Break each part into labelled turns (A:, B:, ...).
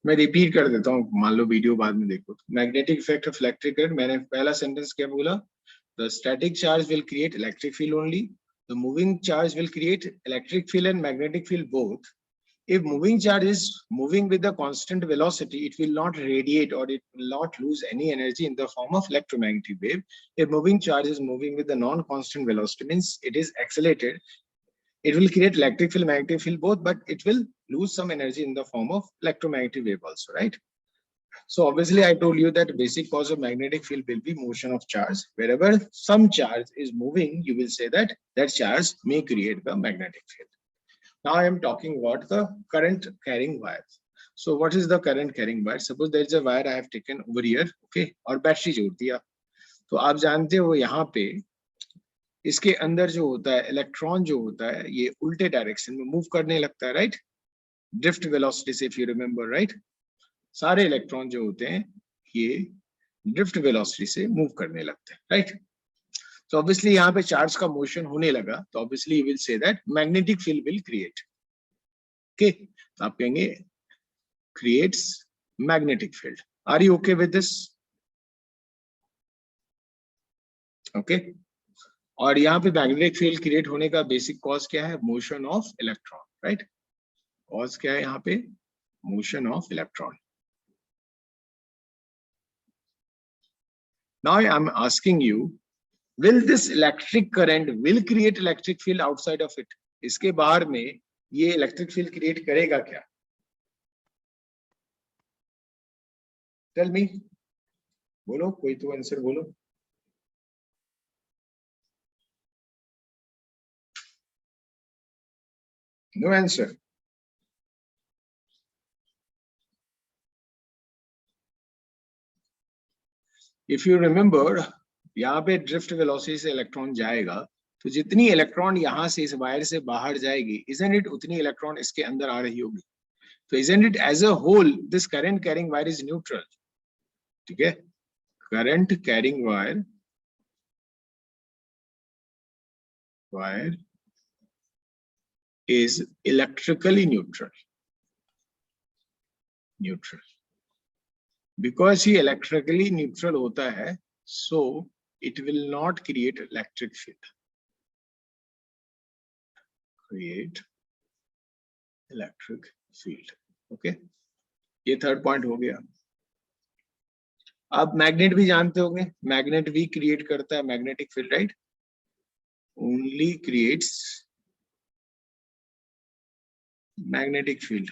A: मैं रिपीट कर देता हूँ, मान लो वीडियो बाद में देखो। Magnetic effect of electric current, मैंने पहला सेंटेंस क्या बोला? The static charge will create electric field only, the moving charge will create electric field and magnetic field both. If moving charge is moving with a constant velocity, it will not radiate or it will not lose any energy in the form of electromagnetic wave. If moving charge is moving with a non-constant velocity, means it is accelerated, it will create electric field, magnetic field both, but it will lose some energy in the form of electromagnetic wave also, right? So obviously I told you that basic cause of magnetic field will be motion of charge. Wherever some charge is moving, you will say that that charge may create the magnetic field. Now I am talking about the current carrying wire. So what is the current carrying wire? Suppose there is a wire I have taken over here, okay, और battery जोड़ दिया, तो आप जानते हो यहाँ पे इसके अंदर जो होता है इलेक्ट्रॉन जो होता है ये उल्टे डायरेक्शन में मूव करने लगता है, राइट? ड्रिफ्ट वेलोसिटी से, इफ यू रिमेम्बर, राइट? सारे इलेक्ट्रॉन जो होते हैं ये ड्रिफ्ट वेलोसिटी से मूव करने लगते हैं, राइट? तो ऑब्वियसली यहाँ पे चार्ज का मोशन होने लगा, तो obviously you will say that magnetic field will create. Okay, तो आप कहेंगे creates magnetic field. Are you okay with this? Okay. और यहाँ पे मैग्नेटिक फील्ड क्रिएट होने का बेसिक कॉज क्या है? Motion of electron, right? Cause क्या है यहाँ पे? Motion of electron. Now I am asking you, will this electric current will create electric field outside of it? इसके बाहर में ये इलेक्ट्रिक फील्ड क्रिएट करेगा क्या? टेल मी, बोलो, कोई तो आंसर बोलो. No answer. If you remember, यहाँ पे ड्रिफ्ट वेलोसिटी से इलेक्ट्रॉन जाएगा, तो जितनी इलेक्ट्रॉन यहाँ से इस वायर से बाहर जाएगी, इजंट इट उतनी इलेक्ट्रॉन इसके अंदर आ रही होगी. तो isn't it as a whole this current carrying wire is neutral. ठीक है, current carrying wire is electrically neutral. Because he electrically neutral होता है, so it will not create electric field. Create electric field. Okay, ये third point हो गया. आप magnet भी जानते होंगे, मैग्नेट भी क्रिएट करता है magnetic field, right? Only creates magnetic field.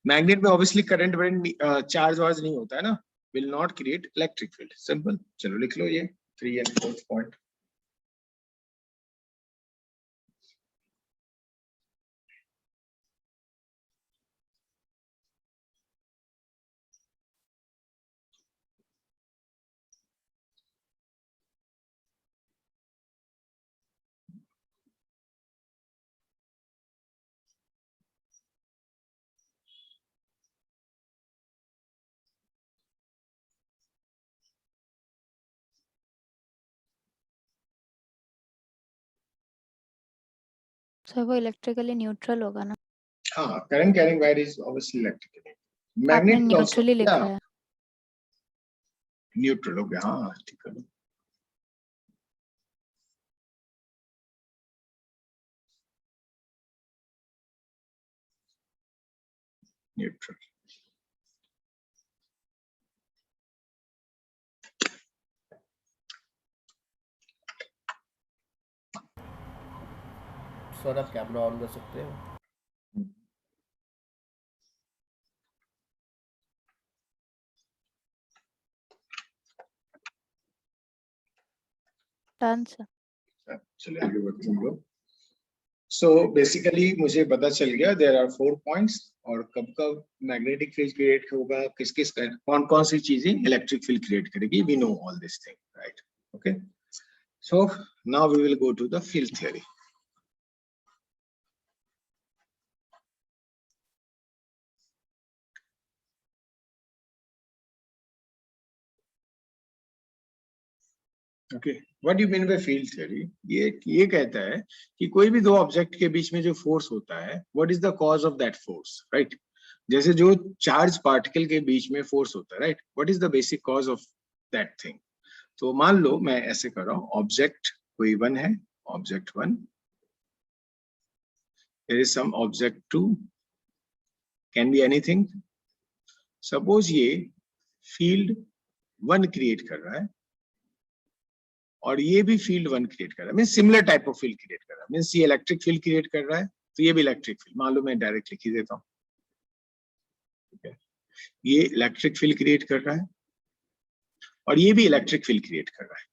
A: Magnet में ऑब्वियसली करंट चार्ज वार्ज नहीं होता है ना, will not create electric field. Simple. चलो लिख लो ये 3 and 4th पॉइंट.
B: सर वो इलेक्ट्रिकली न्यूट्रल होगा ना?
A: हाँ, current carrying wire is obviously electrically.
B: आपने
A: मैग्नेट
B: न्यूट्रली लिखा है.
A: न्यूट्रल हो गया. हाँ ठीक है. न्यूट्रल.
C: सर आप कैमरा ऑन कर सकते हो?
B: Done sir.
A: चलिए आगे बढ़ते हैं हम लोग. सो बेसिकली मुझे पता चल गया देयर आर 4 पॉइंट्स, और कब कब मैग्नेटिक फील्ड क्रिएट होगा, किस किस कौन कौन सी चीजें इलेक्ट्रिक फील्ड क्रिएट करेगी. We know all this thing, right? Okay, so now we will go to the field theory. Okay, what do you mean by field theory? ये कहता है कि कोई भी दो ऑब्जेक्ट के बीच में जो फोर्स होता है, what is the cause of that force, right? जैसे जो चार्ज पार्टिकल के बीच में फोर्स होता है, right, what is the basic cause of that thing. तो मान लो मैं ऐसे कर रहा हूं, ऑब्जेक्ट कोई वन है, object one, there is some object two, can be anything. Suppose ये फील्ड वन क्रिएट कर रहा है और ये भी फील्ड वन क्रिएट कर रहा है, mean similar type of field create कर रहा है, मीन ये इलेक्ट्रिक फील्ड क्रिएट कर रहा है तो ये भी इलेक्ट्रिक फील्ड, मान लो मैं डायरेक्ट लिख ही देता हूँ, ठीक है, ये इलेक्ट्रिक फील्ड क्रिएट कर रहा है और ये भी इलेक्ट्रिक फील्ड क्रिएट कर रहा है।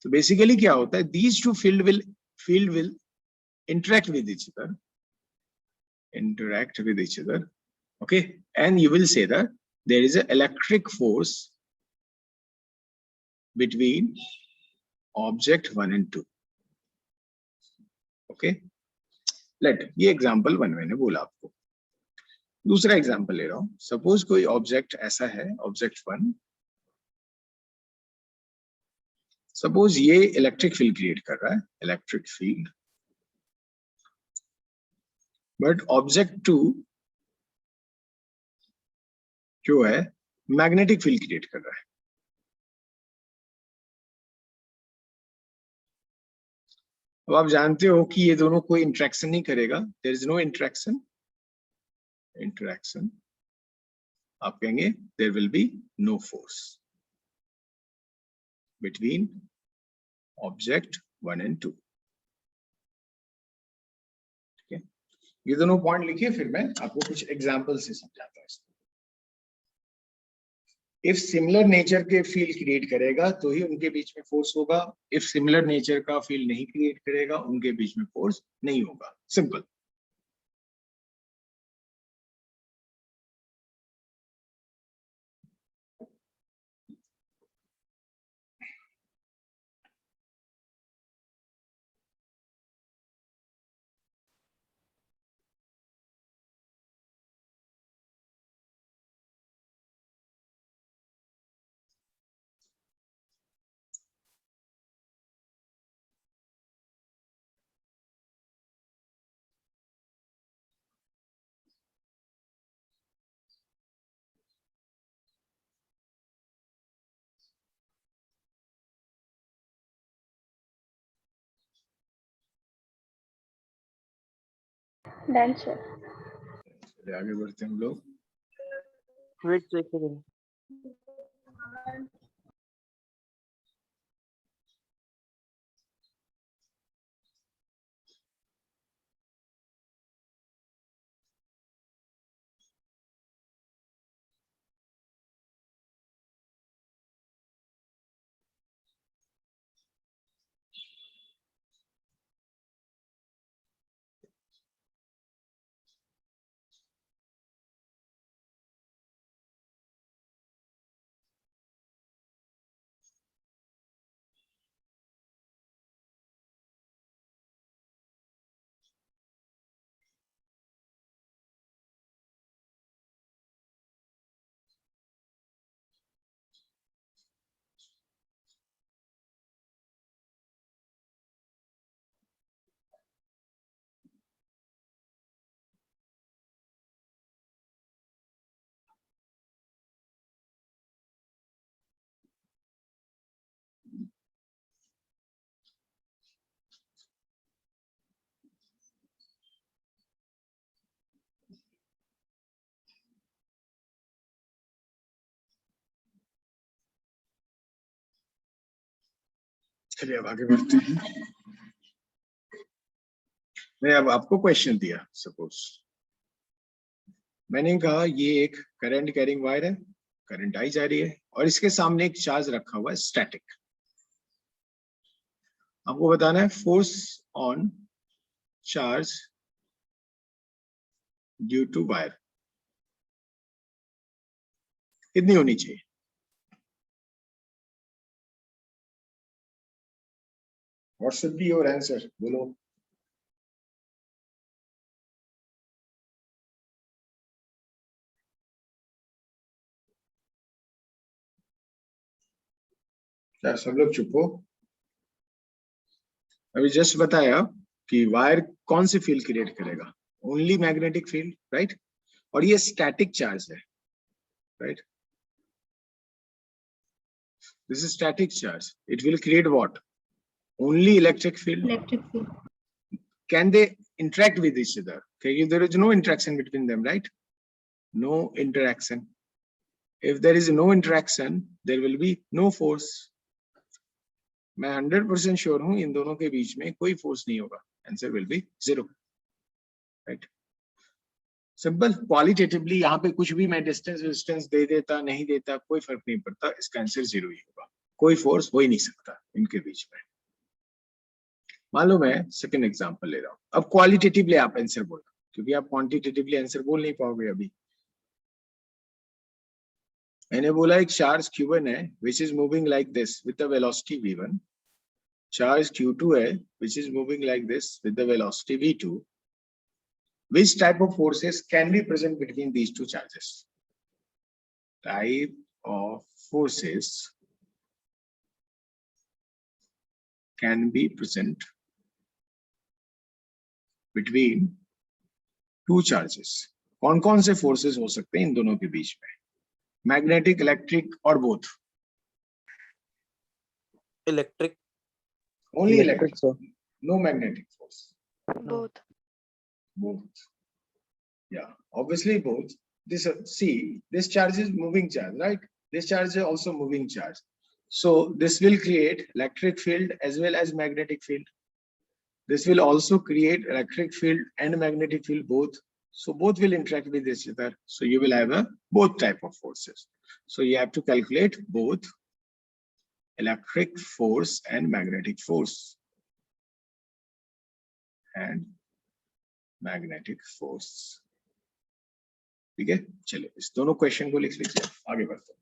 A: तो बेसिकली क्या होता है, these two field will interact with each other, okay, and you will say that there is an electric force between object 1 and 2, okay। let ये एग्जांपल वन मैंने बोला आपको। दूसरा एग्जांपल ले रहा हूं, सपोज कोई ऑब्जेक्ट ऐसा है, ऑब्जेक्ट वन, सपोज ये इलेक्ट्रिक फील्ड क्रिएट कर रहा है, electric field, but object two जो है मैग्नेटिक फील्ड क्रिएट कर रहा है। अब आप जानते हो कि ये दोनों कोई इंटरेक्शन नहीं करेगा, देयर इज नो इंटरेक्शन, आप कहेंगे there will be no force between object 1 and 2, ठीक है। ये दोनों पॉइंट लिखिए, फिर मैं आपको कुछ एग्जांपल से समझाता हूं। इफ सिमिलर नेचर के फील्ड क्रिएट करेगा तो ही उनके बीच में फोर्स होगा, इफ सिमिलर नेचर का फील्ड नहीं क्रिएट करेगा उनके बीच में फोर्स नहीं होगा, सिंपल।
B: Done sir.
A: चलिए आगे बढ़ते हैं हम लोग।
D: वेट चेक करें।
A: चलिए अब आगे बढ़ते हैं। मैं अब आपको क्वेश्चन दिया, सपोज मैंने कहा ये एक करंट कैरिंग वायर है, करंट आई जा रही है और इसके सामने एक चार्ज रखा हुआ है स्टैटिक। आपको बताना है force on charge due to wire कितनी होनी चाहिए। What should be your answer, बोलो। क्या सब लोग चुप हो? अभी जस्ट बताया कि वायर कौन सी फील्ड क्रिएट करेगा, ओनली मैग्नेटिक फील्ड, राइट। और ये स्टैटिक चार्ज है, right? This is static charge. It will create what? Only electric field.
E: Electric field.
A: Can they interact with each other? Okay, there is no interaction between them, right? No interaction. If there is no interaction, there will be no force. मैं 100% sure हूं इन दोनों के बीच में कोई force नहीं होगा. Answer will be 0, right? Simple. Qualitatively यहाँ पे कुछ भी मैं डिस्टेंस दे देता नहीं देता कोई फर्क नहीं पड़ता, इसका आंसर 0 ही होगा. कोई फोर्स हो ही नहीं सकता इनके बीच में. मान लो मैं सेकंड एग्जांपल ले रहा हूं. अब क्वालिटेटिवली आप आंसर बोलना, क्योंकि आप क्वांटिटेटिवली आंसर बोल नहीं पाओगे अभी. मैंने बोला एक चार्ज Q1 है which is moving like this with the velocity v1. Charge Q2 है which is moving like this with the velocity v2. Which type of forces can be present between these two charges? Type of forces can be present between two charges. कौन कौन से forces हो सकते हैं इन दोनों के बीच में? मैग्नेटिक, इलेक्ट्रिक और both?
D: Electric.
A: Only
C: Electric,
A: electric,
C: sir.
A: no magnetic force.
B: Both.
A: Both. Yeah, obviously both. This see, this charge is moving charge, right? This charge is also moving charge. So this will create electric field as well as magnetic field. This will also create electric field and magnetic field both. So both will interact with each other. So you will have a both type of forces. So you have to calculate both electric force and magnetic force. And magnetic force. ठीक है, चलिए इस दोनों question को लिख लीजिए, आगे बढ़ते हैं.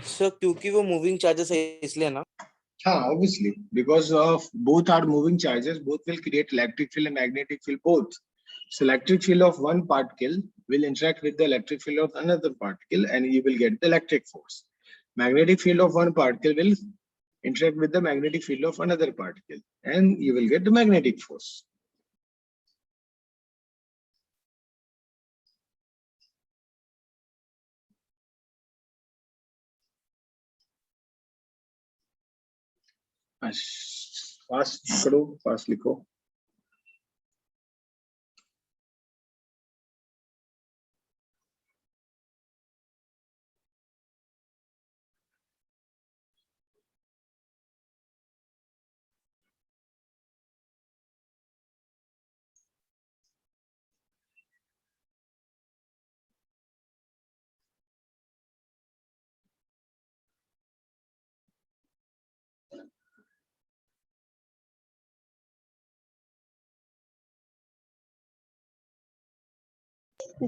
D: सर क्योंकि वो मूविंग चार्जेस है इसलिए ना.
A: हाँ, obviously, because of both are moving charges, both will create electric field and magnetic field both. So electric field of one particle will interact with the electric field of another particle and you will get the electric force. Magnetic field of one particle will interact with the magnetic field of another particle and you will get the magnetic force. Fast करो, fast लिखो.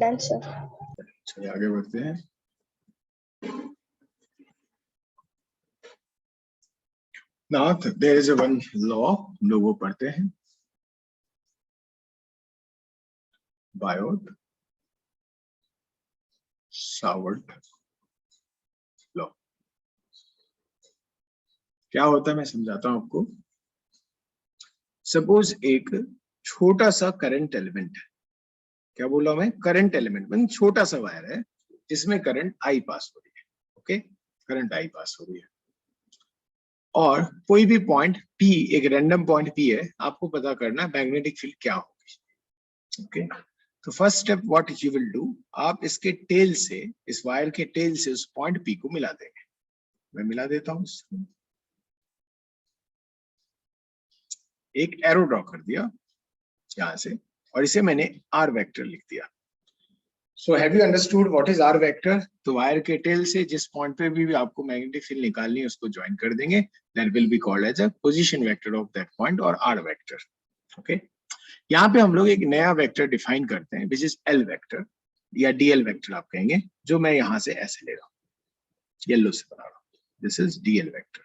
E: Done, sir.
A: चलिए आगे बढ़ते हैं. Now there is a one law हम लोग वो पढ़ते हैं. Biot Savart law. क्या होता है मैं समझाता हूं आपको. सपोज एक छोटा सा करंट एलिमेंट है. क्या बोला मैं? करंट एलिमेंट मतलब छोटा सा वायर है जिसमें करंट आई पास हो रही है. ओके, करंट आई पास हो रही है और कोई भी पॉइंट P, एक रैंडम पॉइंट P है, आपको पता करना मैग्नेटिक फील्ड क्या होगी. ओके, तो first step what you will do, आप इसके टेल से, इस वायर के टेल से उस पॉइंट P को मिला देंगे. मैं मिला देता हूं. एक एरो ड्रॉ कर दिया यहां से और इसे मैंने R वेक्टर लिख दिया. So have you understood what is R vector? तो वायर के टेल से जिस पॉइंट पे भी आपको मैग्नेटिक फील्ड निकालनी है उसको ज्वाइन कर देंगे. That will be called as a position vector of that point और R वेक्टर. ओके, यहाँ पे हम लोग एक नया वेक्टर डिफाइन करते हैं विच इज एल वेक्टर या डीएल वेक्टर आप कहेंगे, जो मैं यहाँ से ऐसे ले रहा हूँ, येलो से बना रहा हूँ, दिस इज डीएल वेक्टर।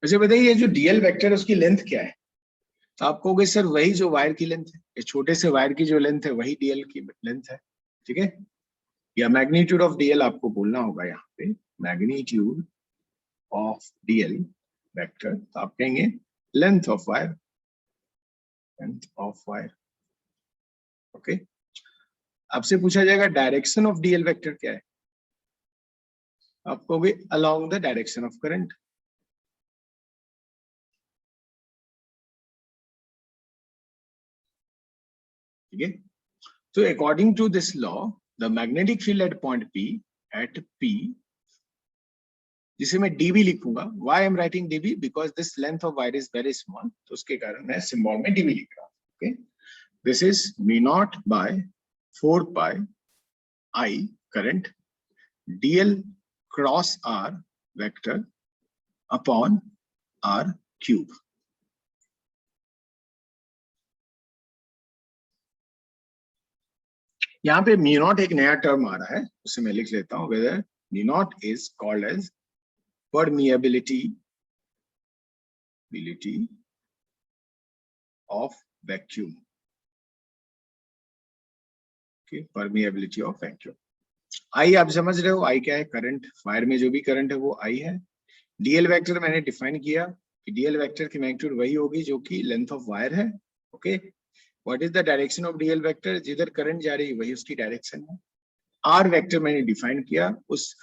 A: वैसे बताइए ये जो डीएल वेक्टर है उसकी लेंथ क्या है? तो आप कहोगे सर वही जो वायर की लेंथ है, ये छोटे से वायर की जो लेंथ है वही डीएल की लेंथ है, ठीक है। या मैग्नीट्यूड ऑफ डीएल आपको बोलना होगा यहाँ पे, मैग्नीट्यूड ऑफ डीएल वेक्टर, तो आप कहेंगे length of wire, length of wire, okay. आपसे पूछा जाएगा डायरेक्शन ऑफ डीएल वेक्टर क्या है, आप कहोगे along the direction of current. ठीक है, so according to this law the magnetic field at point P जिसे मैं dB लिखूंगा, why I am writing dB because this length of wire is very small, तो उसके कारण मैं सिंबल में dB लिख रहा हूँ, okay। This is mu naught by 4 pi I current dl cross r vector upon r cube। यहाँ पे म्यू नॉट एक नया टर्म आ रहा है, उसे मैं लिख लेता हूँ, whether mu naught is called as permeability of vacuum, okay, permeability of vacuum। I आप समझ रहे हो, आई क्या है, करंट, वायर में जो भी करंट है वो आई है। डीएल वेक्टर मैंने डिफाइन किया कि डीएल वेक्टर की मैग्नीट्यूड वही होगी जो कि लेंथ ऑफ वायर है, okay. What is the direction of DL vector, जिधर करंट जा रही है वही उसकी डायरेक्शन है। आर वेक्टर मैंने डिफाइन किया, उस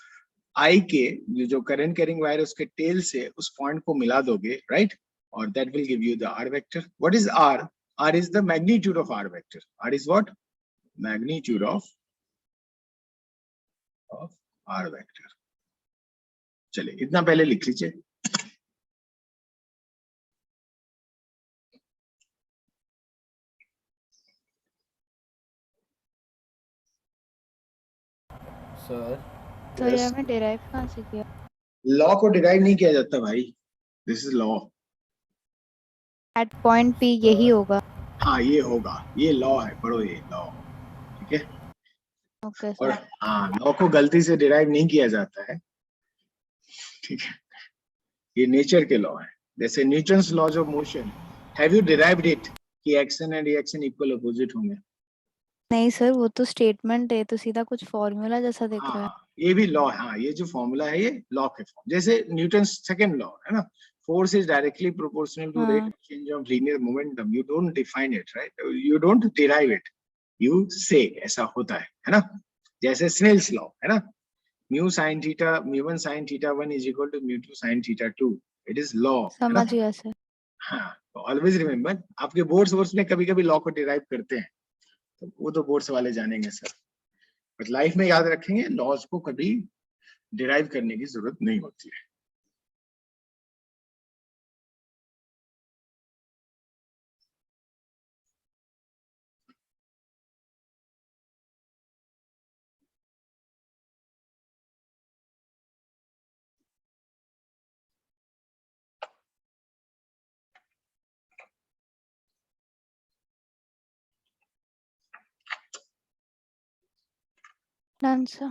A: आई के जो करंट कैरिंग वायर है उसके टेल से उस पॉइंट को मिला दोगे, राइट, और that will give you the R vector. What is R, R is the magnitude of R vector, R is what, magnitude of R vector. चलिए इतना पहले लिख लीजिए।
C: सर
B: तो ये हमें डिराइव कहाँ से किया?
A: लॉ को डिराइव नहीं किया जाता भाई, this is law.
B: At point P यही होगा।
A: हाँ ये होगा, ये लॉ है, पढ़ो ये लॉ, ठीक है।
B: ओके
A: और
B: सर।
A: हाँ, लॉ को गलती से डिराइव नहीं किया जाता है, ठीक है, ये नेचर के लॉ है। जैसे Newton's laws of motion, have you derived it कि action and reaction equal opposite होंगे?
B: नहीं सर, वो तो स्टेटमेंट है, तो सीधा कुछ फॉर्मूला जैसा दिख रहा है।
A: हाँ ये भी लॉ है, हाँ ये जो फॉर्मूला है ये लॉ के फॉर्म, जैसे न्यूटन्स सेकंड लॉ है ना, force is directly proportional to rate
B: हाँ।
A: Of change of linear momentum, you don't define it, right, you don't derive it, you say ऐसा होता है ना। जैसे स्नेल्स लॉ है ना, mu sin theta mu1 sin theta 1 is equal to mu2 sin theta 2, it is law, है ना।
B: समझ गया सर।
A: हाँ, ऑलवेज रिमेम्बर, आपके बोर्ड्स में कभी कभी लॉ को डिराइव करते हैं, तो वो तो बोर्ड्स वाले जानेंगे सर, बट लाइफ में याद रखेंगे लॉज को कभी डिराइव करने की जरूरत नहीं होती है।
B: Done sir.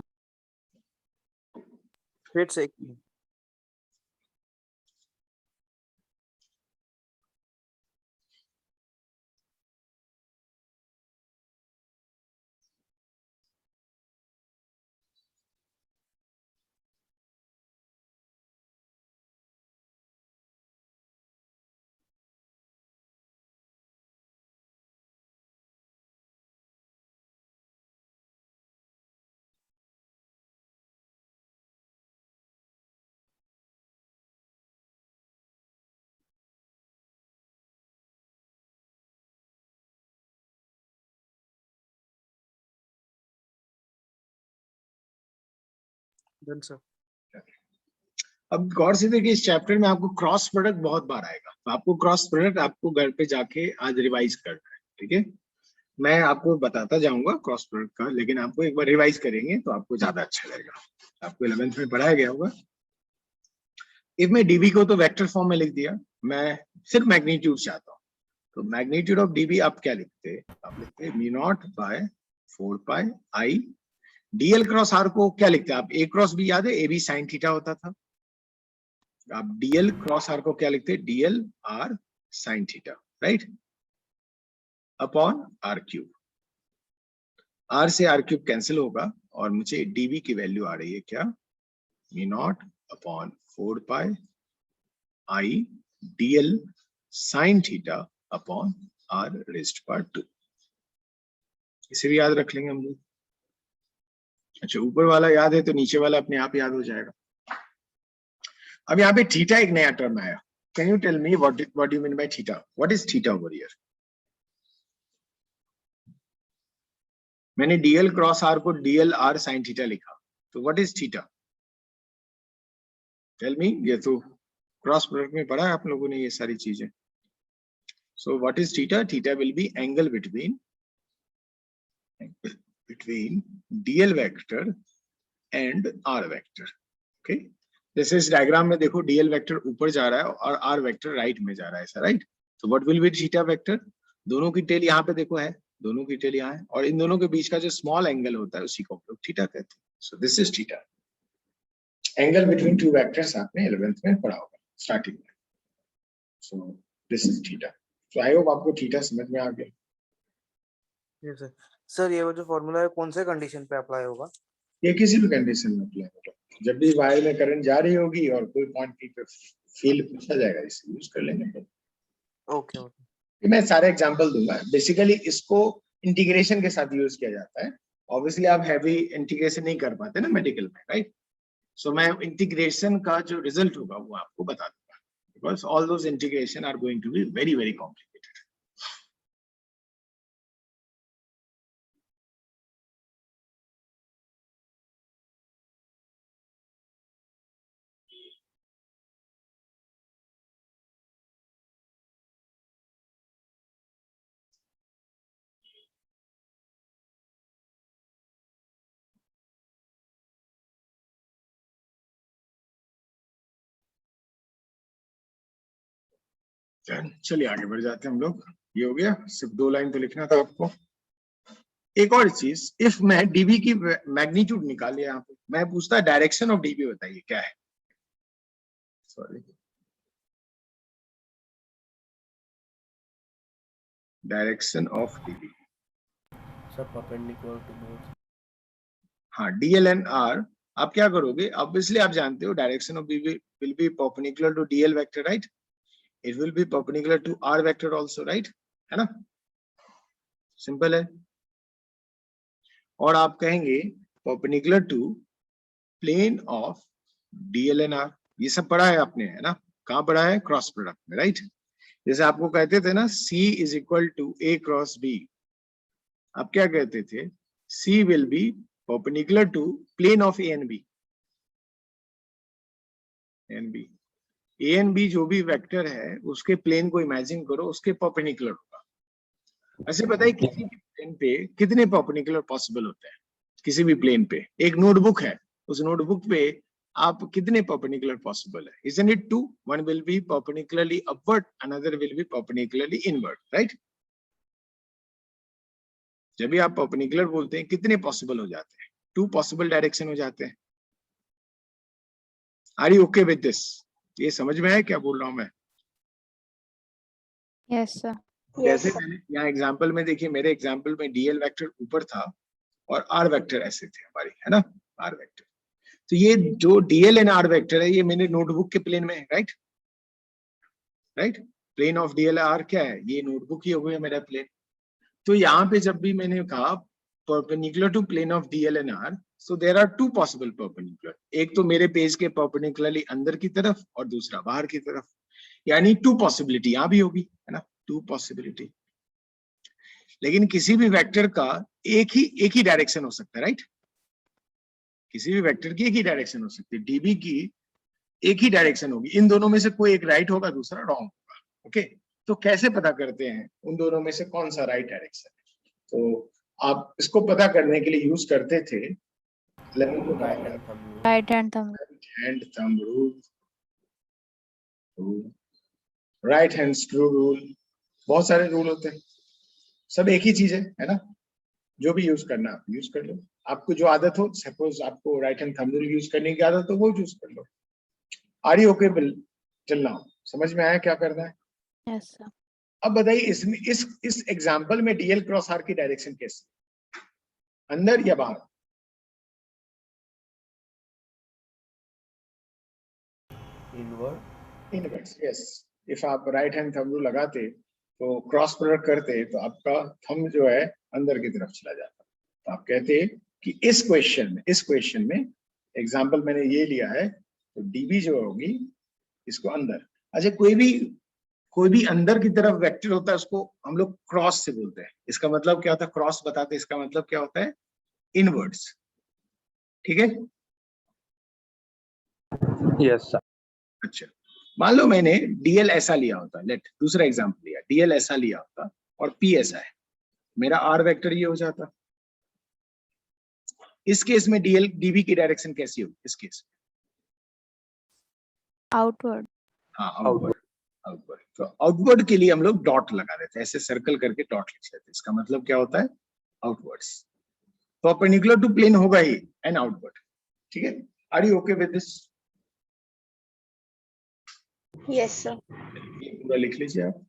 D: फिर से डन सर।
A: अब गौर से देखिए, इस चैप्टर में आपको क्रॉस प्रोडक्ट बहुत बार आएगा, तो आपको क्रॉस प्रोडक्ट आपको घर पे जाके आज रिवाइज करना है, ठीक है। मैं आपको बताता जाऊंगा क्रॉस प्रोडक्ट का, लेकिन आपको एक बार रिवाइज करेंगे तो आपको ज्यादा अच्छा लगेगा। आपको 11th में पढ़ाया गया होगा। इफ मैं डीबी को तो वेक्टर फॉर्म में लिख दिया, मैं सिर्फ मैग्नीट्यूड चाहता हूँ, तो मैग्नीट्यूड ऑफ डीबी आप क्या लिखते हैं, आप लिखते हैं mu naught by 4 pi I dl cross R को क्या लिखते हैं आप, ए क्रॉस बी याद है, ए बी साइन थीटा होता था, आप डीएल क्रॉस आर को क्या लिखते हैं, dl R sine theta, right, upon R cube, R से आर क्यूब कैंसिल होगा और मुझे डीबी की वैल्यू आ रही है क्या, mu naught upon 4 pi I dl sine theta upon R raised power 2। इसे भी याद रख लेंगे हम लोग। अच्छा, ऊपर वाला याद है तो नीचे वाला अपने आप याद हो जाएगा। अब यहाँ पे थीटा एक नया टर्म आया, can you tell me what you mean by theta, what is theta over here? मैंने डीएल क्रॉस आर को डीएल आर साइन थीटा लिखा, तो what is theta, tell me. ये तो क्रॉस प्रोडक्ट में पढ़ा है आप लोगों ने ये सारी चीजें। So what is theta, theta will be angle between DL vector and R vector. Okay, जैसे इस डायग्राम में देखो डीएल वेक्टर ऊपर जा रहा है और आर वेक्टर राइट में जा रहा है, ऐसा राइट। तो what will be theta vector, दोनों की टेल यहाँ पे देखो है, दोनों की टेल यहाँ है, और इन दोनों के बीच का जो स्मॉल एंगल होता है उसी को हम लोग थीटा कहते हैं। So this is theta, angle between two vectors आपने 11th में पढ़ा होगा स्टार्टिंग में। So this is theta. So I hope आपको थीटा समझ में आ गया।
D: Yes sir. सर ये वो जो फॉर्मूला है कौन से कंडीशन पे अप्लाई होगा?
A: ये किसी भी कंडीशन में अप्लाई होगा, जब भी वायर में करंट जा रही होगी और कोई पॉइंट पे फील्ड पूछा जाएगा, इसे यूज कर लेंगे।
D: Okay okay.
A: मैं सारे एग्जांपल दूंगा। बेसिकली इसको इंटीग्रेशन के साथ यूज किया जाता है। ऑब्वियसली आप हैवी इंटीग्रेशन नहीं कर पाते ना मेडिकल में, राइट। सो मैं इंटीग्रेशन का जो रिजल्ट होगा वो आपको बता दूंगा, because all those integration are going to be very very complicated. चलिए आगे बढ़ जाते हैं हम लोग। ये हो गया, सिर्फ 2 लाइन तो लिखना था आपको। एक और चीज, इफ मैं डीबी की मैग्नीट्यूड निकाले, यहाँ पे मैं पूछता डायरेक्शन ऑफ डीबी बताइए क्या है। सॉरी, डायरेक्शन ऑफ डीबी,
C: सब परपेंडिकुलर टू बोथ।
A: हाँ डीएल एंड आर। आप क्या करोगे, ऑब्वियसली आप जानते हो direction of dB will be perpendicular to dl vector, right. It will be perpendicular to R vector also, right, है ना, सिंपल है। और आप कहेंगे perpendicular to plane of DL and R, ये सब पढ़ा है आपने, है ना, कहाँ पढ़ा है, क्रॉस प्रोडक्ट में, राइट। जैसे आपको कहते थे ना C is equal to A cross B, आप क्या कहते थे, C will be perpendicular to plane of A and B। A and B जो भी वेक्टर है उसके प्लेन को इमेजिन करो, उसके परपेंडिकुलर होगा। ऐसे बताइए किसी भी प्लेन पे कितने परपेंडिकुलर पॉसिबल होते हैं, किसी भी प्लेन पे। एक नोटबुक है, उस नोटबुक पे आप कितने परपेंडिकुलर पॉसिबल है, isn't it 2? One will be perpendicularly upward, another will be perpendicularly inward, right? जब भी आप परपेंडिकुलर बोलते हैं कितने पॉसिबल हो जाते हैं, 2 पॉसिबल डायरेक्शन हो जाते हैं। Are you okay with this? ये समझ में आया क्या बोल रहा हूं मैं?
B: Yes sir.
A: जैसे मैंने यहाँ एग्जांपल में देखिए, मेरे एग्जांपल में डीएल वेक्टर ऊपर था और आर वेक्टर ऐसे थे हमारी, है ना, आर वेक्टर। तो ये जो डीएल एंड आर वेक्टर है ये मेरे नोटबुक के प्लेन में है, right, right. Plane of dl R क्या है, ये नोटबुक ही हो गया मेरा प्लेन। तो यहाँ पे जब भी मैंने कहा perpendicular to plane of DL and R, so there are 2 possible perpendicular, एक तो मेरे पेज के परपेंडिकुलरली अंदर की तरफ और दूसरा बाहर की तरफ, यानी 2 पॉसिबिलिटी यहाँ भी होगी, है ना, 2 पॉसिबिलिटी। लेकिन किसी भी वेक्टर का एक ही डायरेक्शन हो सकता है, राइट। किसी भी वेक्टर की एक ही डायरेक्शन हो सकती है, डीबी की एक ही डायरेक्शन होगी, इन दोनों में से कोई एक राइट होगा दूसरा रॉन्ग होगा। ओके, तो कैसे पता करते हैं उन दोनों में से कौन सा राइट डायरेक्शन है? तो आप इसको पता करने के लिए यूज करते थे
B: right hand thumb
A: thumb rule. Right hand screw rule, बहुत सारे रूल होते हैं, सब एक ही चीज है ना। जो भी यूज करना आप यूज कर लो, आपको जो आदत हो, सपोज आपको right hand thumb rule use करने की आदत हो वो यूज कर लो। आर यू ओके बिल? चलना हो, समझ में आया क्या करना है?
B: Yes sir.
A: अब बताइए इसमें इस एग्जांपल में डीएल क्रॉस आर की डायरेक्शन कैसी, अंदर या बाहर?
C: इनवर्ड।
A: Inwards, yes. इफ आप राइट हैंड थंब रूल लगाते तो क्रॉस प्रोडक्ट करते तो आपका थंब जो है अंदर की तरफ चला जाता। तो आप कहते कि इस क्वेश्चन में एग्जांपल मैंने ये लिया है, तो डीबी जो होगी इसको अंदर। अच्छा, कोई भी अंदर की तरफ वेक्टर होता है उसको हम लोग क्रॉस से बोलते हैं। इसका मतलब क्या होता है, क्रॉस बताते हैं इसका मतलब क्या होता है, इनवर्ड्स। ठीक है।
C: Yes sir.
A: अच्छा, मान लो मैंने डीएल ऐसा लिया होता, लेट दूसरा एग्जांपल लिया, डीएल ऐसा लिया होता और पी ऐसा है, मेरा आर वेक्टर ये हो जाता। इस केस में डीएल डीबी की डायरेक्शन कैसी होगी इस केस में?
B: आउटवर्ड।
A: हाँ, आउटवर्ड। आउटवर्ड, तो आउटवर्ड के लिए हम लोग डॉट लगा देते हैं, ऐसे सर्कल करके डॉट लिख लेते हैं। इसका मतलब क्या होता है, आउटवर्ड्स। तो परपेंडिकुलर टू प्लेन होगा ही एंड आउटवर्ड। ठीक है, are you okay with this?
E: Yes sir.
A: पूरा लिख लीजिए आप।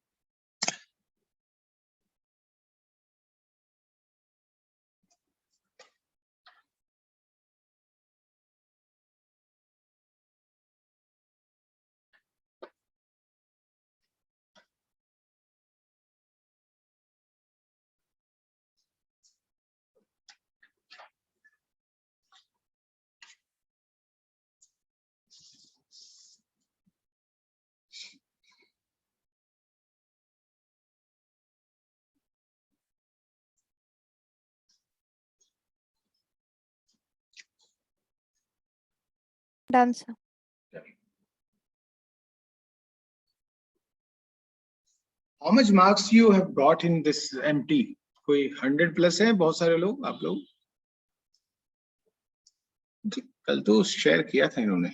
B: Done sir.
A: How much marks you have got in this MT? कोई 100 प्लस है? बहुत सारे लोग, आप लोग जी, कल तो शेयर किया था इन्होंने।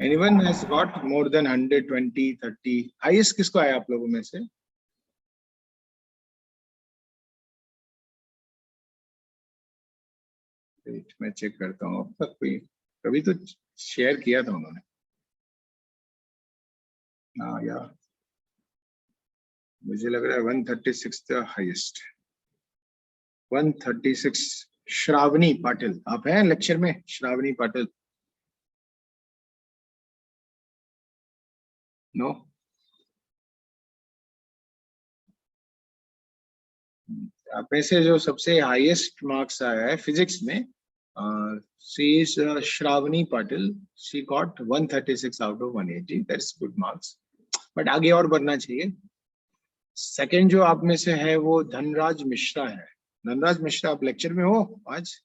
A: Anyone has got more than 100, 20, 30? Highest किसको आया आप लोगों में से? वेट, मैं चेक करता हूँ अब तक कोई, कभी तो शेयर किया था उन्होंने। हाँ यार, मुझे लग रहा है 136 द हाईएस्ट। 136। श्रावणी पाटिल, आप हैं लेक्चर में? श्रावणी पाटिल? नो। आप में से जो सबसे हाईएस्ट मार्क्स आया है फिजिक्स में, she is Shravani Patil. She got 136 out of 180। That's good marks, but आगे और बढ़ना चाहिए। सेकंड जो आप में से है वो धनराज मिश्रा है। धनराज मिश्रा, आप लेक्चर में हो आज?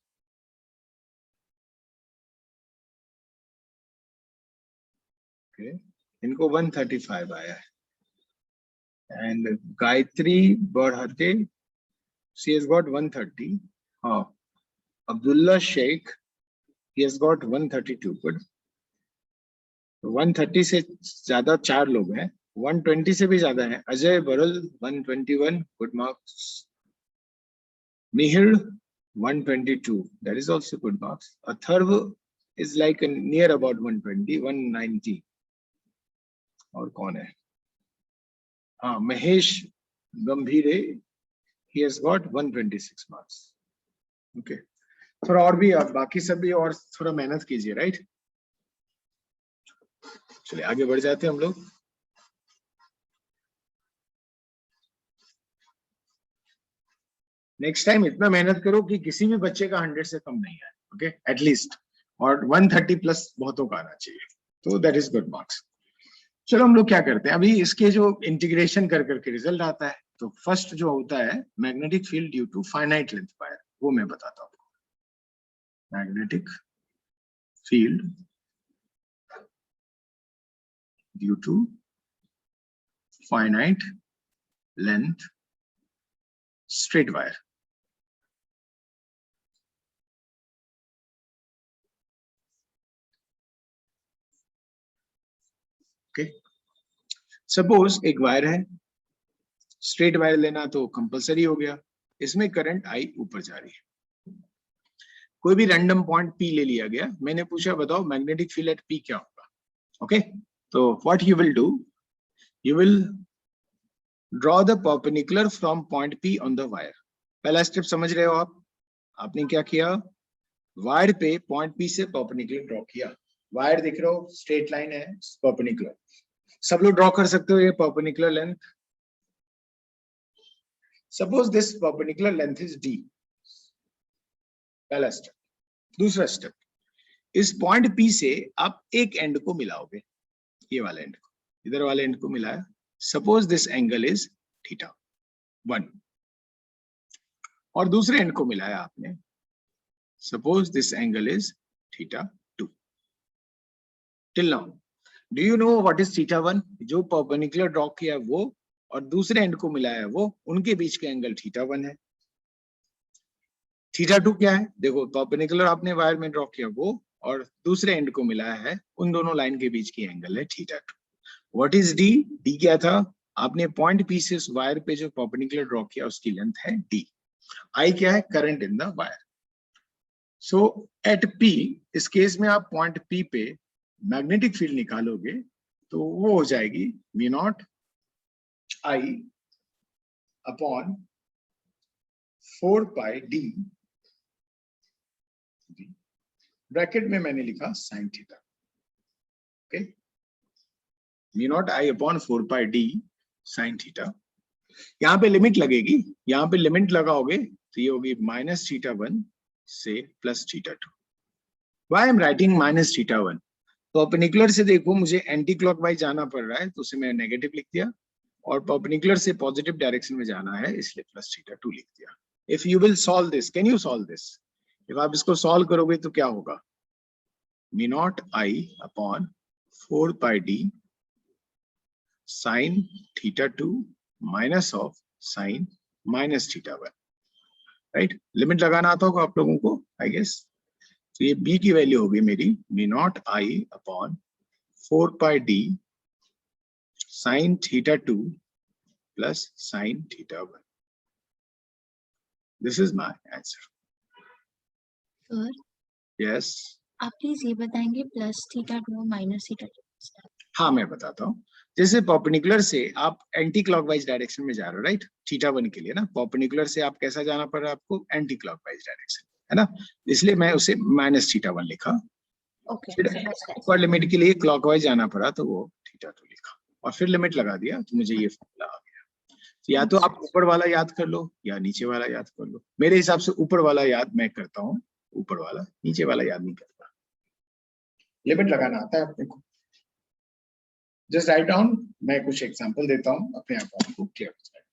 A: okay. इनको 135 आया है। एंड गायत्री बढ़ते, she has got 130. हाँ, Abdullah Sheikh, he has got 132. Good. 130 से ज्यादा 4 लोग हैं, 120 से भी ज्यादा है। Ajay Baral 121, good marks. Mihir 122, that is also good marks. Atharva is like near about 120, 190. और कौन है? हाँ, महेश गंभीरे, he has got 126 marks. Okay. थोड़ा और भी, आप बाकी सब भी और थोड़ा मेहनत कीजिए, राइट? चलिए आगे बढ़ जाते हैं हम लोग। नेक्स्ट टाइम इतना मेहनत करो कि किसी भी बच्चे का 100 से कम नहीं आए, ओके, एटलीस्ट। और 130 प्लस बहुतों का आना चाहिए, तो दैट इज गुड मार्क्स। चलो हम लोग क्या करते हैं, अभी इसके जो इंटीग्रेशन कर करके रिजल्ट आता है, तो फर्स्ट जो होता है magnetic field due to finite length wire, वो मैं बताता हूँ आपको। Magnetic field due to finite length straight wire. Okay, suppose एक वायर है, स्ट्रेट वायर लेना तो कंपलसरी हो गया, इसमें करंट आई ऊपर जा रही है, कोई भी रैंडम पॉइंट पी ले लिया गया, मैंने पूछा बताओ मैग्नेटिक फील्ड एट पी क्या होगा। ओके, तो what you will do, you will draw the perpendicular from point P on the wire. पहला स्टेप समझ रहे हो आप, आपने क्या किया, वायर पे पॉइंट पी से परपेंडिकुलर ड्रॉ किया, वायर दिख रहा हो स्ट्रेट लाइन है, परपेंडिकुलर, सब लोग ड्रॉ कर सकते हो ये perpendicular length. Suppose this perpendicular length is D, पहला स्टेप। दूसरा स्टेप, इस पॉइंट पी से आप एक एंड को मिलाओगे, ये वाले एंड को इधर वाले एंड को मिलाया, suppose this angle is theta 1, और दूसरे एंड को मिलाया आपने, suppose this angle is theta 2। Till now do you know what is theta 1? जो परपेंडिकुलर ड्रॉ किया वो और दूसरे एंड को मिलाया वो, उनके बीच का एंगल थीटा 1 है। थीटा 2 क्या है, देखो परपेंडिकुलर आपने वायर में ड्रॉ किया वो और दूसरे एंड को मिलाया है, उन दोनों लाइन के बीच की एंगल है theta 2। What is D? D क्या था, आपने पॉइंट पी से उस वायर पे जो परपेंडिकुलर ड्रॉ किया उसकी लेंथ है डी। आई क्या है, current in the wire. So at P, इस केस में आप पॉइंट पी पे मैग्नेटिक फील्ड निकालोगे तो वो हो जाएगी mu naught I upon 4 pi D, bracket में मैंने लिखा sine theta. Okay, mu naught I upon 4 pi D sine theta. यहाँ पे लिमिट लगेगी, यहाँ पे लिमिट लगाओगे तो ये होगी माइनस थीटा 1 से plus theta 2। Why I'm writing minus theta 1? Perpendicular से देखो मुझे एंटी क्लॉकवाइज जाना पड़ रहा है तो उसे मैं नेगेटिव लिख दिया, और परपेंडिकुलर से पॉजिटिव डायरेक्शन में जाना है इसलिए प्लस थीटा 2 लिख दिया। If you will solve this, can you solve this? if आप इसको सॉल्व करोगे तो क्या होगा, mu naught I upon 4 pi D sine theta 2 minus of sine minus theta 1, right? Limit लगाना आता होगा आप लोगों को आई गेस। तो ये b की वैल्यू होगी मेरी mu naught I upon 4 pi D sine theta 2 plus sine theta 1। This is my answer.
E: Sir
A: yes,
E: आप प्लीज ये बताएंगे प्लस थीटा 2 माइनस थीटा 2?
A: हाँ मैं बताता हूँ। जैसे परपेंडिकुलर से आप एंटी क्लॉकवाइज डायरेक्शन में जा रहे हो, राइट? थीटा 1 के लिए ना, परपेंडिकुलर से आप कैसा जाना पड़ रहा है आपको, एंटी क्लॉकवाइज डायरेक्शन, है ना, इसलिए मैं उसे माइनस थीटा 1 लिखा।
E: ओके,
A: फिर ऊपर लिमिट के लिए क्लॉकवाइज जाना पड़ा तो वो थीटा 2 लिखा, और फिर लिमिट लगा दिया तो मुझे ये फॉर्मूला आ गया। तो या तो आप ऊपर वाला याद कर लो या नीचे वाला याद कर लो। मेरे हिसाब से ऊपर वाला याद मैं करता हूँ, ऊपर वाला, नीचे वाला याद नहीं करता। लिमिट लगाना आता है अपने को। जस्ट राइट डाउन, मैं कुछ एग्जांपल देता हूँ, अपने आप आपको क्लियर हो जाएगा।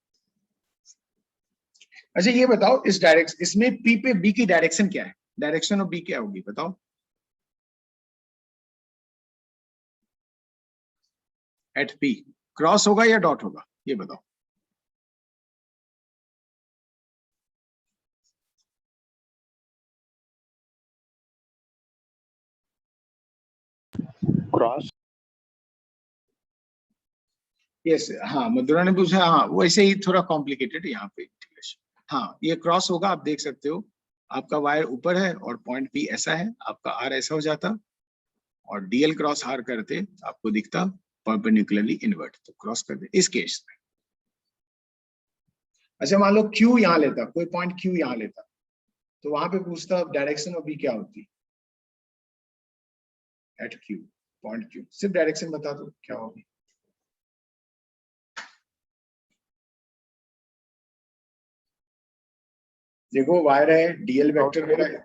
A: अच्छा ये बताओ, इस डायरेक्शन, इसमें पी पे बी की डायरेक्शन क्या है, डायरेक्शन ऑफ बी क्या होगी बताओ? एट पी क्रॉस होगा या डॉट होगा, ये बताओ।
C: क्रॉस।
A: यस, हाँ मधुरा ने पूछा, हाँ वैसे ही थोड़ा कॉम्प्लिकेटेड यहाँ पे इंटीग्रेशन। हाँ ये क्रॉस होगा, आप देख सकते हो आपका वायर ऊपर है और पॉइंट पी ऐसा है, आपका आर ऐसा हो जाता और डीएल क्रॉस आर करते आपको दिखता परपेंडिकुलरली इनवर्ट, तो क्रॉस कर दे इस केस में। अच्छा मान लो क्यू यहाँ लेता, कोई पॉइंट क्यू यहाँ लेता, तो वहां पे पूछता डायरेक्शन ऑफ बी क्या होती एट क्यू, पॉइंट क्यू, सिर्फ डायरेक्शन बता दो क्या होगी। देखो वायर है, डीएल वेक्टर मेरा है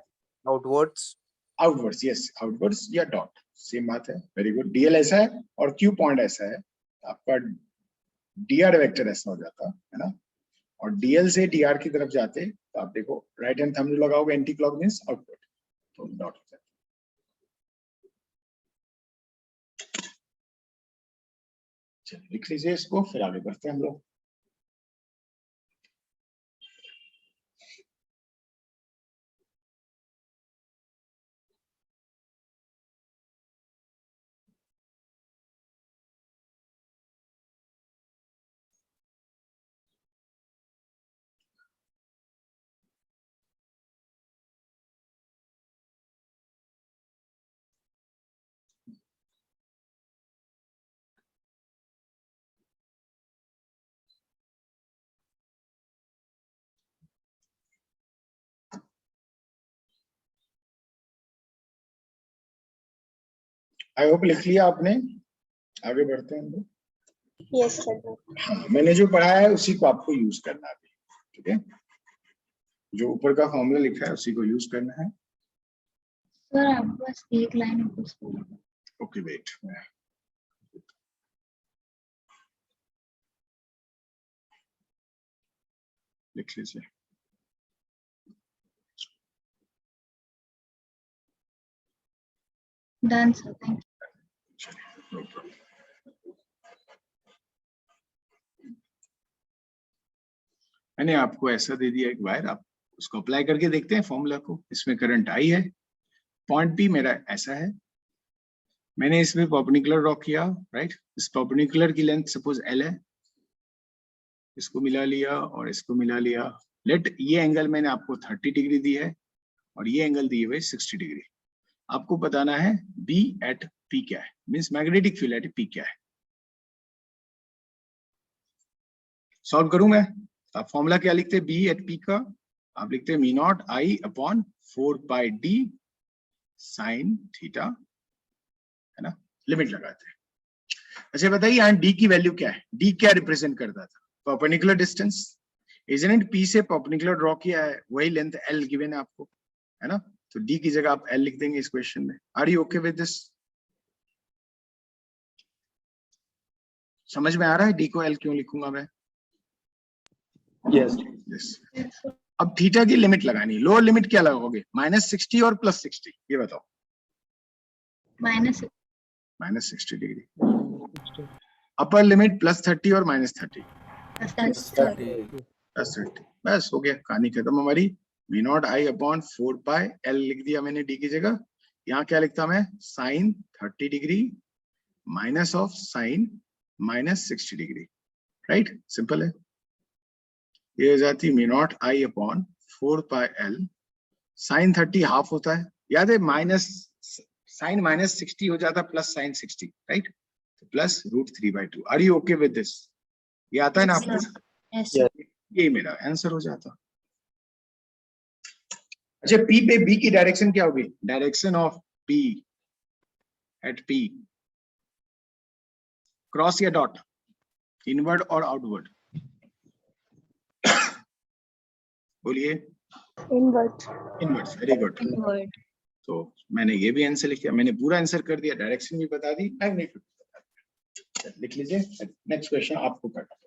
D: आउटवर्ड्स।
A: आउटवर्ड्स, यस आउटवर्ड्स या डॉट सेम बात है, वेरी गुड। डीएल ऐसा है और क्यू पॉइंट ऐसा है, आपका डीआर वेक्टर ऐसा हो जाता है ना, और डीएल से डीआर की तरफ जाते तो आप देखो राइट हैंड थंब लगाओगे, एंटी क्लॉक मींस आउटवर्ड, तो डॉट हो जाता। चलिए लिख लीजिए इसको, फिर आगे बढ़ते हैं हम लोग। आई होप लिख लिया आपने, आगे बढ़ते हैं हम लोग।
F: Yes sir.
A: हाँ, मैंने जो पढ़ाया है उसी को आपको यूज करना है, ठीक है। जो ऊपर का फॉर्मूला लिखा है उसी को यूज करना है।
E: सर आपके पास एक लाइन ऊपर
A: ओके वेट, लिख लीजिए।
E: Done sir, thank you.
A: No problem. मैंने आपको ऐसा दे दिया एक वायर, आप उसको अप्लाई करके देखते हैं फॉर्मूला को। इसमें करंट आई है, पॉइंट पी मेरा ऐसा है, मैंने इसमें परपेंडिकुलर ड्रॉ किया, राइट। इस परपेंडिकुलर की लेंथ सपोज एल है, इसको मिला लिया और इसको मिला लिया। लेट ये एंगल मैंने आपको 30 डिग्री दी है और ये एंगल दिए हुए 60 डिग्री। आपको बताना है बी एट पी क्या है, means magnetic field at P क्या है। सॉल्व करूं मैं? आप फॉर्मूला क्या लिखते हैं बी एट पी का? आप लिखते हैं मी naught I upon 4 pi D sine theta, है ना, लिमिट लगाते हैं। अच्छा बताइए यहाँ डी की वैल्यू क्या है? डी क्या रिप्रेजेंट करता था? Perpendicular distance, isn't it? P से परपेंडिकुलर ड्रॉ किया है, वही लेंथ एल गिवन है आपको, है ना। तो डी की जगह आप एल लिख देंगे इस क्वेश्चन में। Are you okay with this? समझ में आ रहा है डी को एल क्यों लिखूंगा मैं? यस। अब थीटा की लिमिट लगानी है। लोअर लिमिट क्या लगाओगे? -60 और +60, ये बताओ। -60 डिग्री। अपर लिमिट +30 और -30? +30। बस हो गया, कहानी खत्म हमारी। मी naught I upon 4 pi L लिख दिया मैंने डी की जगह। यहाँ क्या लिखता मैं? Sine 30 degree minus of sine -60 degree, right. Simple है। ये हो जाती mu naught I upon 4 pi L. Sine 30 half होता है, याद है, माइनस साइन -60 हो जाता plus sine 60, right. Plus √3/2। Are you okay with this? ये आता है ना आपको?
E: Yes sir.
A: ये मेरा आंसर हो जाता। अच्छा पी पे बी की डायरेक्शन क्या होगी? Direction of P at P, cross या डॉट, इनवर्ड और आउटवर्ड? बोलिए।
F: Invert.
A: Inward, very good.
E: Inward.
A: तो मैंने ये भी आंसर लिख दिया, मैंने पूरा आंसर कर दिया, डायरेक्शन भी बता दी, मैग्नीट्यूड बता दिया। लिख लीजिए। नेक्स्ट क्वेश्चन आपको करना पड़ेगा।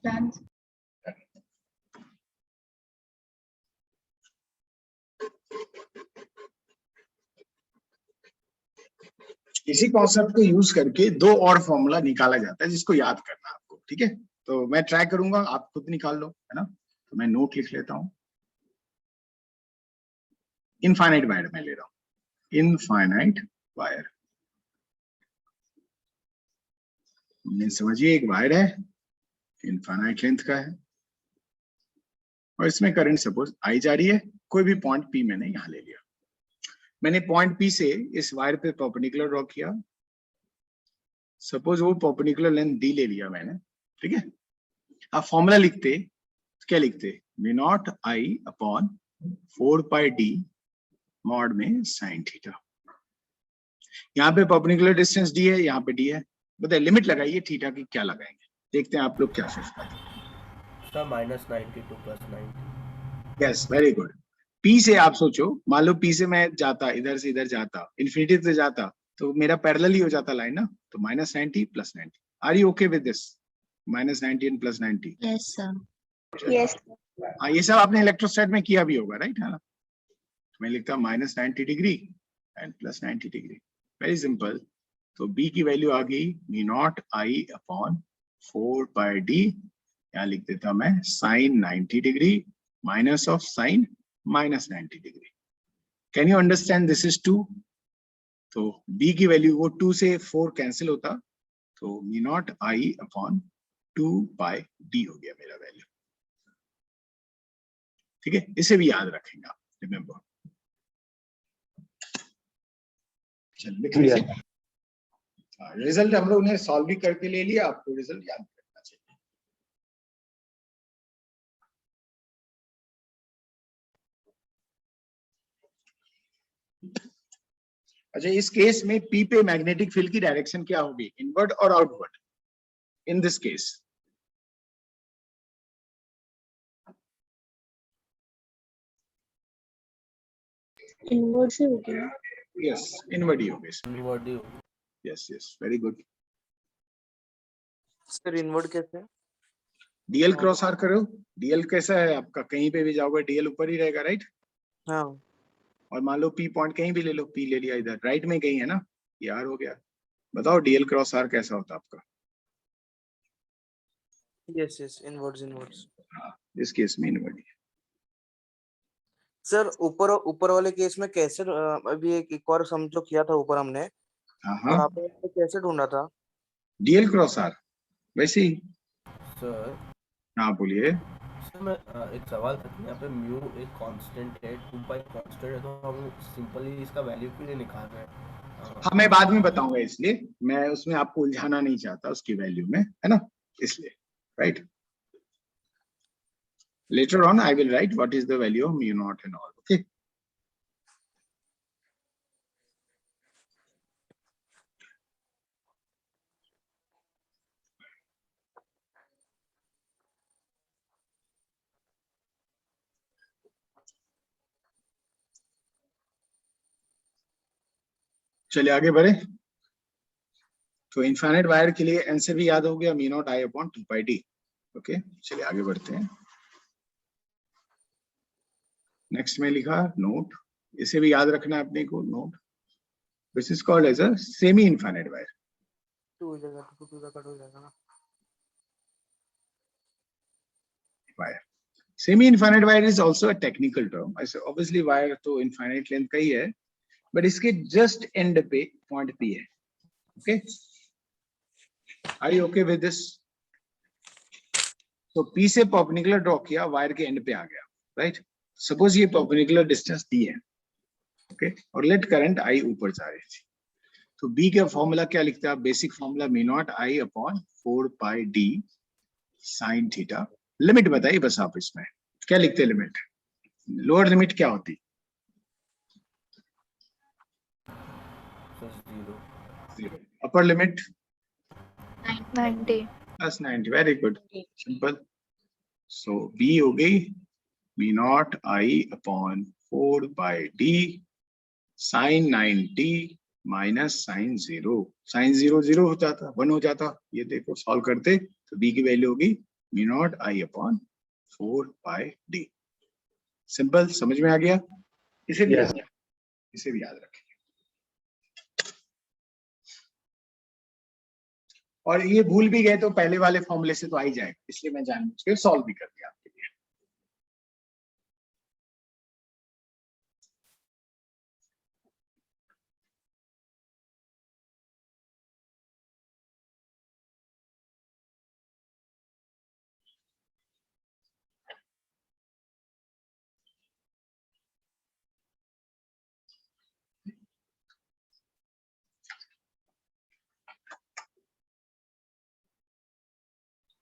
E: डन।
A: इसी कॉन्सेप्ट को यूज करके दो और फॉर्मूला निकाला जाता है जिसको याद करना है आपको, ठीक है। तो मैं ट्राई करूंगा, आप खुद निकाल लो, है ना। तो मैं नोट लिख लेता हूं। इनफाइनाइट वायर मैं ले रहा हूं, इनफाइनाइट वायर। समझिए एक वायर है, इनफाइनाइट लेंथ का है और इसमें करंट सपोज आई जा रही है। कोई भी पॉइंट पी मैंने यहां ले लिया। मैंने पॉइंट पी से इस वायर पे परपेंडिकुलर ड्रॉ किया। सपोज वो परपेंडिकुलर लेंथ डी ले लिया मैंने, ठीक है। आप फॉर्मूला लिखते क्या लिखते? मी naught I upon 4 pi D mod में साइन थीटा। यहाँ पे परपेंडिकुलर डिस्टेंस डी है, यहाँ पे डी है। बताइए लिमिट लगाइए थीटा की, क्या लगाएंगे? देखते हैं आप लोग क्या सोच पाते हैं।
C: -90 to +90।
A: Yes, very good. P से आप सोचो, मान लो पी से मैं जाता, इधर से इधर जाता, इन्फिनिटी से जाता, तो मेरा पैरेलल ही हो जाता लाइन ना। तो -90 +90। Are you okay with this? -90 and +90?
E: Yes sir.
F: Yes.
A: हाँ, ये सब आपने इलेक्ट्रोस्टैट में किया भी होगा, राइट, है ना। तो मैं लिखता -90 degree and +90 degree, very simple. तो बी की वैल्यू आ गई mu naught I upon 4 pi D, यहाँ लिख देता मैं sine 90 degree minus of sine minus 90 degree. Can you understand this is 2? तो b की वैल्यू वो 2 से 4 कैंसिल होता, तो मी naught I upon 2 pi D हो गया मेरा वैल्यू। ठीक है, इसे भी याद रखेंगे आप, रिमेम्बर। चलिए रिजल्ट हम लोग ने सॉल्व भी करके ले लिया, आपको रिजल्ट याद रखना चाहिए। अच्छा, इस केस में पी पे मैग्नेटिक फील्ड की डायरेक्शन क्या होगी, इनवर्ड और outward? In this case
F: inward से होगी ना?
A: यस, इनवर्ड ही होगी।
C: इनवर्ड ही
A: yes yes, very good.
D: Sir inward कैसे?
A: डीएल क्रॉस आर करो। डीएल कैसा है आपका, कहीं पे भी जाओगे डीएल ऊपर ही रहेगा, राइट?
D: हाँ
A: और मान लो पी पॉइंट कहीं भी ले लो, पी ले लिया इधर, राइट में कहीं है ना, ये आर हो गया। बताओ डीएल क्रॉस आर कैसा होता आपका?
D: Yes yes, inwards.
A: हाँ, इस केस में इनवर्ड।
D: सर ऊपर वाले केस में कैसे अभी एक और सम जो किया था ऊपर हमने,
A: हाँ
D: तो
A: हाँ,
D: आपने कैसे ढूंढा था?
A: डीएल क्रॉस आर वैसे ही।
C: सर।
A: हाँ बोलिए।
C: सर मैं एक सवाल था कि यहाँ पे म्यू एक कांस्टेंट है, 2 पाई कांस्टेंट है, तो हम सिंपली इसका वैल्यू क्यों नहीं निकाल रहे हैं?
A: हाँ मैं बाद में बताऊंगा, इसलिए मैं उसमें आपको उलझाना नहीं चाहता उसकी वैल्यू में, है ना, इसलिए, right. Later on I will write what is the value of mu naught and all. Okay. चलिए आगे बढ़े। तो इनफाइनाइट वायर के लिए आंसर भी याद हो गया, मी naught I upon 2 pi D. Okay, चलिए आगे बढ़ते हैं। नेक्स्ट में लिखा नोट, इसे भी याद रखना है अपने को, note this is called as a semi infinite wire.
D: 2 हो जाएगा, 2 का कट हो जाएगा ना।
A: Wire, semi infinite wire is also a technical term. ऐसे ऑब्वियसली वायर तो इनफाइनाइट लेंथ का ही है, बट इसके जस्ट एंड पे पॉइंट पी है। Okay, are you okay with this? तो पी से परपेंडिकुलर ड्रॉ किया, वायर के एंड पे आ गया, राइट? सपोज ये परपेंडिकुलर डिस्टेंस दी है, ओके, और लेट करंट आई ऊपर जा रही थी, तो बी का फॉर्मूला क्या लिखता है? Basic formula me naught I upon 4 pi D sine theta. Limit बताइए बस आप, इसमें क्या लिखते हैं लिमिट? लोअर लिमिट क्या होती? Zero. Upper limit
B: 90।
A: Plus 90। Very good, simple. So B हो गई mu naught I upon 4 by D sine 90 minus sine 0। Sine 0 0 हो जाता, 1 हो जाता। ये देखो सॉल्व करते तो बी की वैल्यू होगी mu naught I upon 4 by D. Simple, समझ में आ गया? इसे भी याद रखें। और ये भूल भी गए तो पहले वाले फॉर्मूले से तो आ ही जाएगा, इसलिए मैं जानबूझ के सॉल्व भी कर दिया आपके लिए।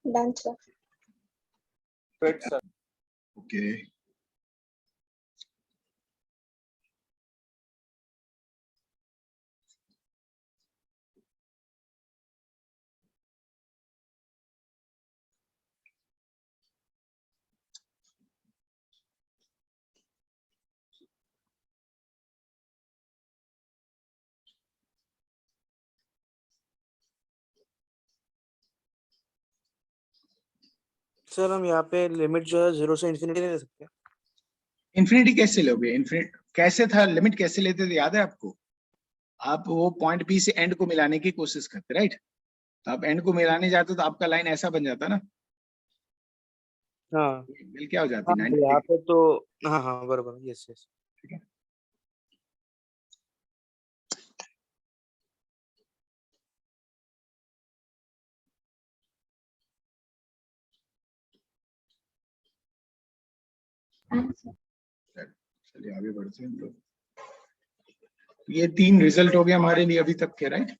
F: Done, sir.
D: Great, sir.
A: Okay,
D: sir हम यहाँ पे लिमिट जो है 0 से इंफिनिटी नहीं ले सकते?
A: इन्फिनिटी कैसे लोगे? इन्फिनिट कैसे था, लिमिट कैसे लेते थे, याद है आपको? आप वो पॉइंट पी से एंड को मिलाने की कोशिश करते, राइट? तो आप एंड को मिलाने जाते तो आपका लाइन ऐसा बन जाता ना,
D: हाँ
A: मिल क्या हो जाती
D: हाँ
A: 90
D: यहाँ
A: डिग्री।
D: पे तो हाँ हाँ बराबर यस यस
A: ठीक है,
F: आंसर।
A: चलिए आगे बढ़ते हैं हम लोग। ये 3 रिजल्ट हो गए हमारे लिए अभी तक के, राइट।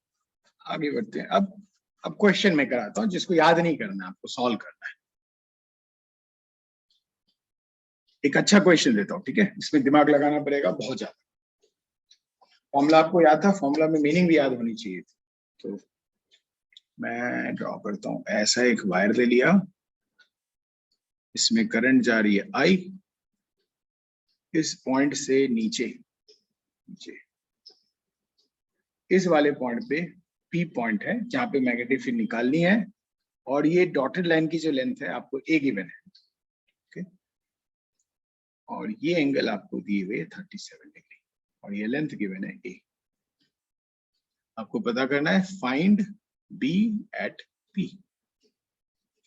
A: आगे बढ़ते हैं। अब क्वेश्चन मैं कराता हूँ, जिसको याद नहीं करना, आपको सॉल्व करना है। एक अच्छा क्वेश्चन देता हूँ, ठीक है, इसमें दिमाग लगाना पड़ेगा बहुत ज्यादा। फॉर्मूला आपको याद था, फॉर्मूला में मीनिंग भी याद होनी चाहिए थी। तो मैं ड्रॉ करता हूँ, ऐसा एक वायर ले लिया, इसमें करंट जा रही है आई, इस पॉइंट से नीचे नीचे इस वाले पॉइंट पे पी पॉइंट है जहां पे मैग्नेटिक फील्ड निकालनी है, और ये डॉटेड लाइन की जो लेंथ है आपको ए गिवन है, ओके, और ये एंगल आपको दिए हुए 37 डिग्री, और ये लेंथ गिवन है ए। आपको पता करना है find B at P.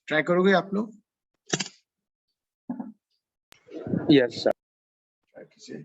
A: Try करोगे आप लोग?
D: Yes sir.
A: ट्राई कीजिए।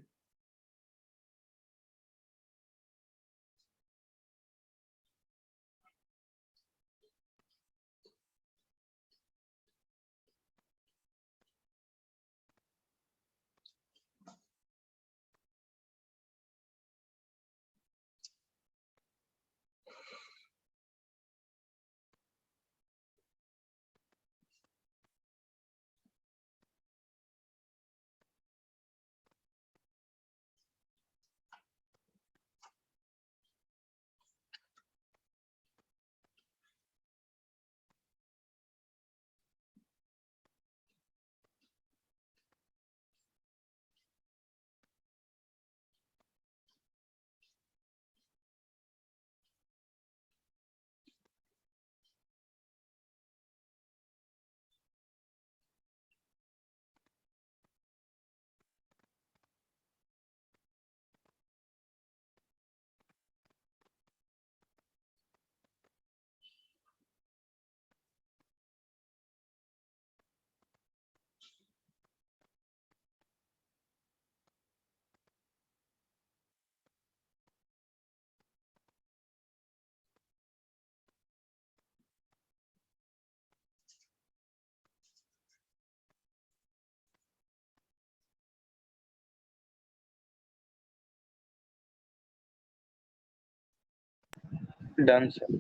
D: Done sir.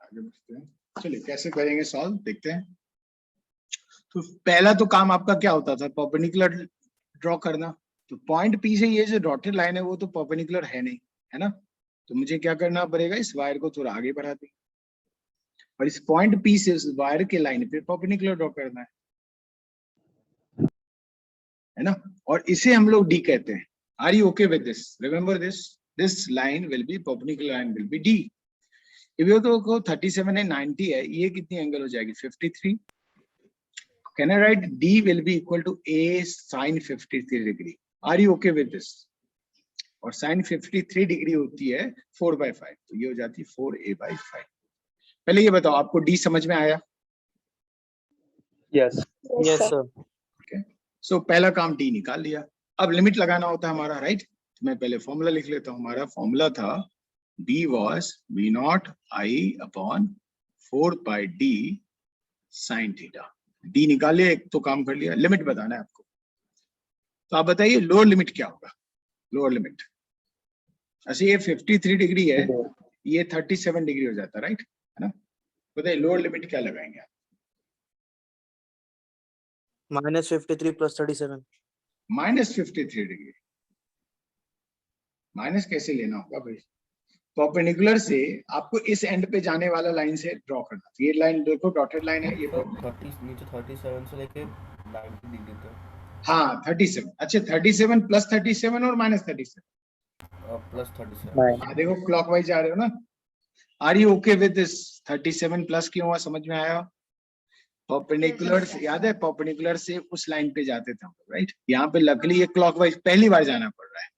A: आगे बढ़ते हैं, चलिए कैसे करेंगे सॉल्व, देखते हैं। तो पहला तो काम आपका क्या होता था, परपेंडिकुलर ड्रॉ करना। तो पॉइंट पी से ये जो डॉटेड लाइन है वो तो परपेंडिकुलर है नहीं, है ना। तो मुझे क्या करना पड़ेगा, इस वायर को थोड़ा आगे बढ़ा दें, और इस पॉइंट पी से उस वायर के लाइन पे परपेंडिकुलर ड्रॉ करना है ना। और इसे हम लोग डी कहते हैं। Are you okay with this? Remember this line will be perpendicular line will be D. If you तो 37 है 90 है, ये कितनी एंगल हो जाएगी 53। Can I write D will be equal to A sin 53 degree? Are you okay with this? और sin 53 degree होती है 4/5, तो ये हो जाती है 4A/5। पहले ये बताओ, आपको D समझ में आया?
D: Yes
F: yes sir.
D: Sir.
A: Okay. So पहला काम D निकाल लिया। अब लिमिट लगाना होता है हमारा, राइट। तो मैं पहले फॉर्मूला लिख लेता हूँ। हमारा फॉर्मूला था B was V0 I upon 4πD sin theta. D निकाल लिया, एक तो काम कर लिया। लिमिट बताना है आपको, तो आप बताइए लोअर लिमिट क्या होगा। लोअर लिमिट ऐसे ये 53 डिग्री है, ये 37 डिग्री हो जाता है, राइट, है ना। बताइए लोअर लिमिट क्या लगाएंगे आप?
D: -53 + 37।
A: -53 डिग्री। माइनस कैसे लेना होगा भाई? परपेंडिकुलर से आपको इस एंड पे जाने वाला लाइन से ड्रॉ करना। ये लाइन देखो, डॉटेड लाइन है ये।
C: तो 30 नीचे 37 से लेके 90 डिग्री तक।
A: हाँ 37। अच्छा 37 + 37 और -37
C: +37।
A: हाँ देखो क्लॉकवाइज जा रहे हो ना। Are you okay with this? 37 plus क्यों हुआ, समझ में आया? परपेंडिकुलर याद है, परपेंडिकुलर से उस लाइन पे जाते थे हम, राइट। यहाँ पे लकली ये क्लॉकवाइज पहली बार जाना पड़ रहा है,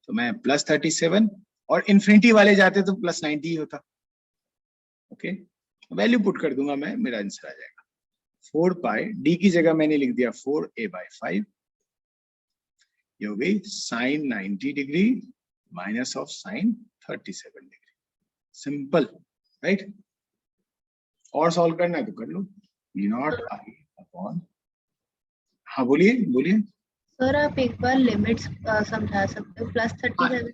A: तो मैं +37, और इन्फिनिटी वाले जाते तो +90 होता। ओके, वैल्यू पुट कर दूंगा मैं, मेरा आंसर आ जाएगा 4 पाई, डी की जगह मैंने लिख दिया 4a/5, ये हो गई sine 90 degree minus of sine 37 degree. Simple, right? और सॉल्व करना है तो कर लो। V0I अपॉन, हाँ बोलिए बोलिए।
E: सर आप एक बार लिमिट्स समझा सकते हो? +37।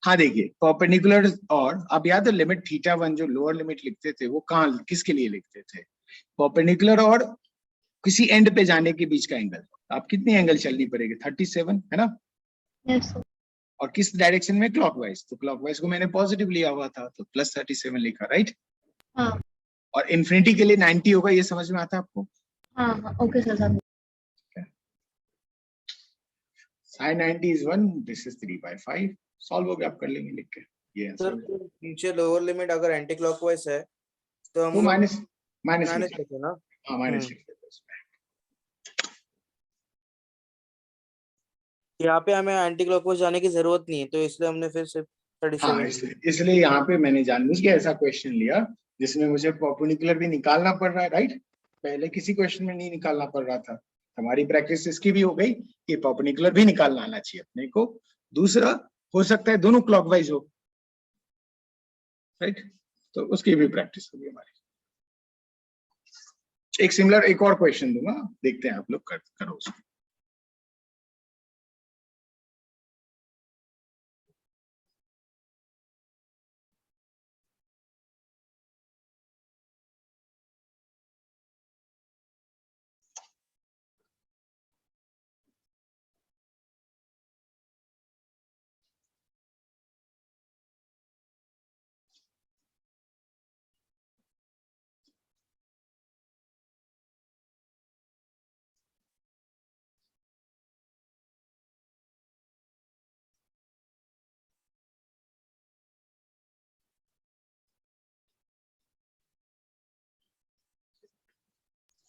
A: हाँ देखिए, परपेंडिकुलर, और अब याद है लिमिट θ1 जो लोअर लिमिट लिखते थे वो कहाँ, किसके लिए लिखते थे? परपेंडिकुलर और किसी एंड पे जाने के बीच का एंगल। आप कितनी एंगल चलनी पड़ेगी? 37, है ना?
E: Yes sir.
A: और किस डायरेक्शन में? क्लॉकवाइज। तो क्लॉकवाइज को मैंने पॉजिटिव लिया हुआ था तो +37 लिखा, राइट?
E: हाँ
A: और इन्फिनिटी के लिए 90 होगा, ये समझ में आता है आपको?
E: हाँ हाँ, ओके सर समझ।
A: sin 90 is 1, this is 3/5। Solve हो गया, आप कर लेंगे लिख के ये
D: सर
A: आंसर।
D: नीचे लोअर लिमिट अगर एंटी क्लॉकवाइज है तो
A: तो
D: हम
A: माइनस
D: माइनस
A: लिख
D: लिखे ना।
A: हाँ माइनस लिख देते इसमें।
D: यहाँ पे हमें एंटी क्लॉकवाइज जाने की जरूरत नहीं है तो इसलिए हमने फिर सिर्फ 37
A: हाँ इसलिए यहाँ पे मैंने जानबूझ के ऐसा क्वेश्चन लिया जिसमें मुझे परपेंडिकुलर भी निकालना पड़ रहा है, राइट? पहले किसी क्वेश्चन में नहीं निकालना पड़ रहा था। हमारी प्रैक्टिस इसकी भी हो गई कि परपेंडिकुलर भी निकालना आना चाहिए अपने को। दूसरा, हो सकता है दोनों क्लॉकवाइज हो, राइट? तो उसकी भी प्रैक्टिस होगी हमारी। एक सिमिलर एक और क्वेश्चन दूंगा, देखते हैं आप लोग करो उसको।